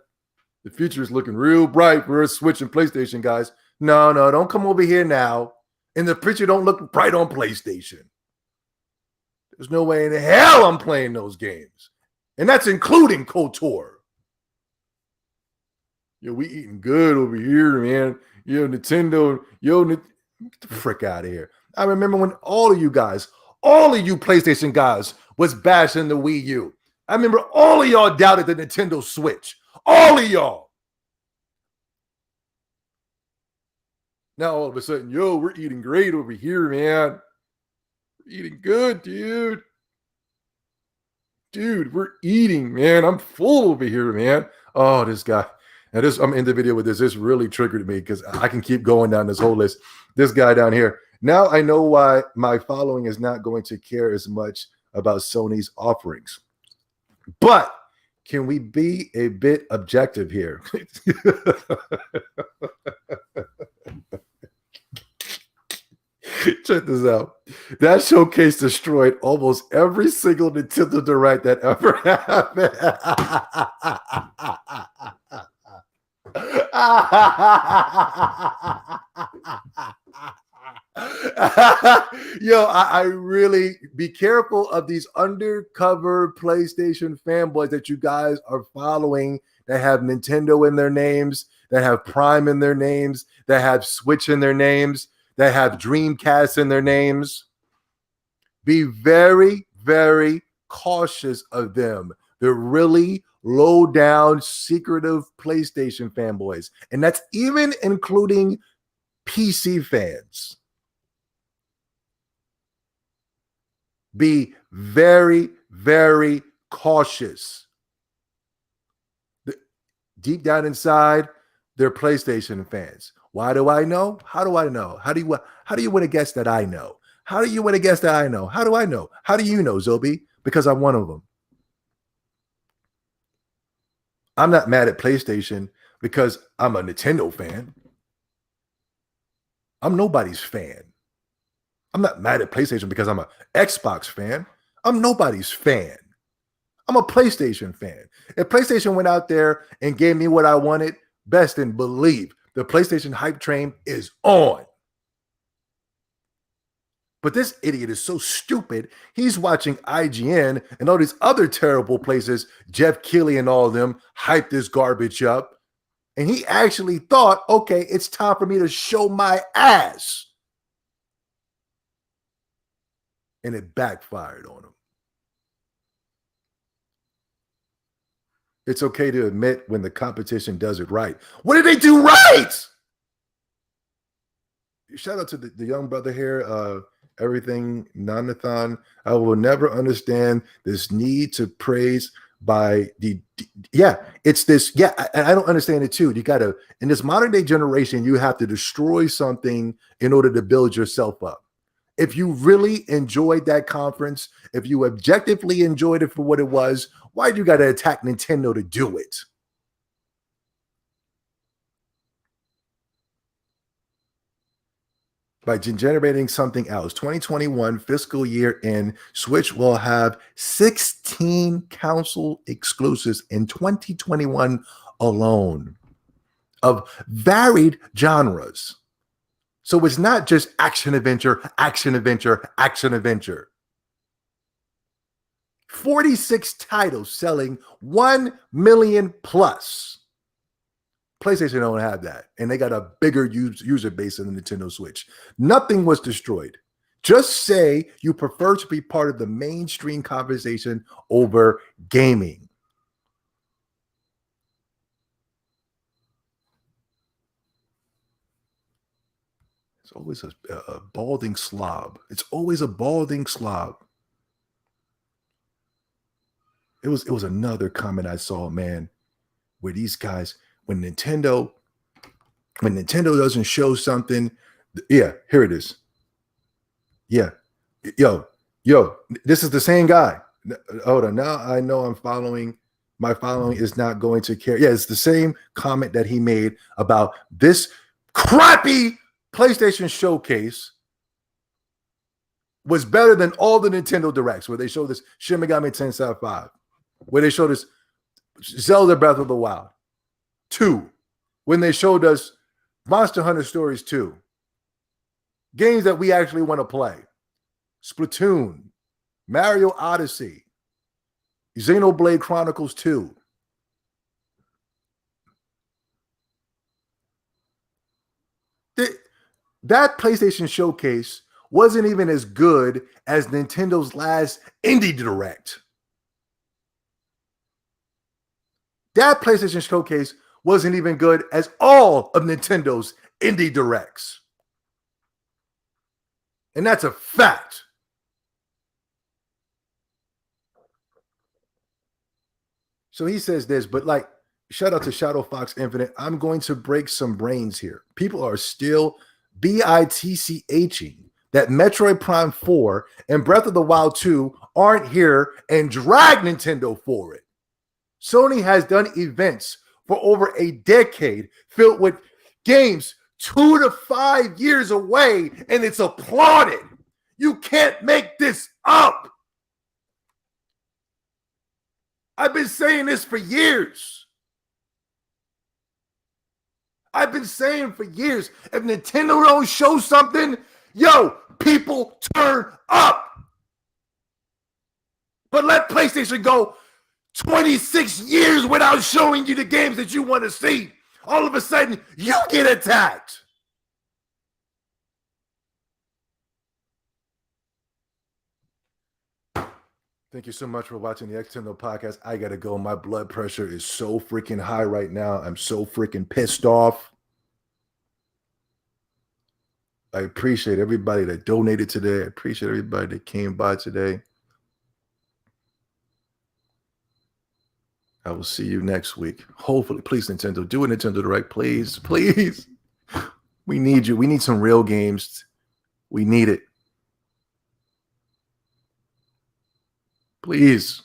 The future is looking real bright for us Switch and PlayStation, guys. No, don't come over here now. And the picture don't look bright on PlayStation. There's no way in hell I'm playing those games. And that's including KOTOR. Yo, we eating good over here, man. Yo, Nintendo. Get the frick out of here. I remember when all of you PlayStation guys was bashing the Wii U. I remember all of y'all doubted the Nintendo Switch. All of y'all. Now all of a sudden, yo, we're eating great over here, man. We're eating good, dude. Dude, we're eating, man. I'm full over here, man. Oh, this guy. Now I'm in the video with this. This really triggered me because I can keep going down this whole list. This guy down here. Now I know why my following is not going to care as much about Sony's offerings. But can we be a bit objective here? Check this out. That showcase destroyed almost every single Nintendo Direct that ever happened. Yo, I really be careful of these undercover PlayStation fanboys that you guys are following that have Nintendo in their names, that have Prime in their names, that have Switch in their names, that have Dreamcast in their names. Be very, very cautious of them. They're really low down, secretive PlayStation fanboys. And that's even including PC fans. Be very, very cautious. Deep down inside, they're PlayStation fans. Why do I know? How do I know? How do you want to guess that I know? How do you want to guess that I know? How do I know? How do you know, Zobi? Because I'm one of them. I'm not mad at PlayStation because I'm a Nintendo fan. I'm nobody's fan. I'm not mad at PlayStation because I'm an Xbox fan. I'm nobody's fan. I'm a PlayStation fan. If PlayStation went out there and gave me what I wanted, best and believe the PlayStation hype train is on. But this idiot is so stupid. He's watching IGN and all these other terrible places, Jeff Keighley and all of them, hype this garbage up. And he actually thought, okay, it's time for me to show my ass. And it backfired on him. It's okay to admit when the competition does it right. What did they do right? Shout out to the young brother here, everything Nanathon. I will never understand this need to praise by it's this. And I don't understand it too. You got to, in this modern day generation, you have to destroy something in order to build yourself up. If you really enjoyed that conference, if you objectively enjoyed it for what it was, why do you got to attack Nintendo to do it? By generating something else. 2021 fiscal year in, Switch will have 16 console exclusives in 2021 alone of varied genres. So it's not just action adventure, action adventure, action adventure. 46 titles selling 1 million plus. PlayStation don't have that, and they got a bigger user base than the Nintendo Switch. Nothing was destroyed. Just say you prefer to be part of the mainstream conversation over gaming. It's always a balding slob. It's always a balding slob. It was another comment I saw, man, where these guys, when Nintendo doesn't show something, yeah, here it is. Yeah, yo, this is the same guy. Hold on, now I know I'm following. My following is not going to care. Yeah, it's the same comment that he made about this crappy PlayStation showcase was better than all the Nintendo Directs, where they showed this Shin Megami Tensei 5, where they showed us Zelda Breath of the Wild 2, when they showed us Monster Hunter Stories 2, games that we actually want to play, Splatoon, Mario Odyssey, Xenoblade Chronicles 2. That PlayStation showcase wasn't even as good as Nintendo's last Indie Direct. That PlayStation showcase wasn't even good as all of Nintendo's Indie Directs. And that's a fact. So he says this, but like, shout out to Shadow Fox Infinite. I'm going to break some brains here. People are still bitching that Metroid Prime 4 and Breath of the Wild 2 aren't here and drag Nintendo for it. Sony has done events for over a decade filled with games 2 to 5 years away, and it's applauded. You can't make this up. I've been saying this for years. I've been saying for years, if Nintendo don't show something, yo, people turn up. But let PlayStation go 26 years without showing you the games that you want to see. All of a sudden, you get attacked. Thank you so much for watching the X-Tendo podcast. I got to go. My blood pressure is so freaking high right now. I'm so freaking pissed off. I appreciate everybody that donated today. I appreciate everybody that came by today. I will see you next week. Hopefully, please, Nintendo, do a Nintendo Direct. Please, please. We need you. We need some real games. We need it. Please.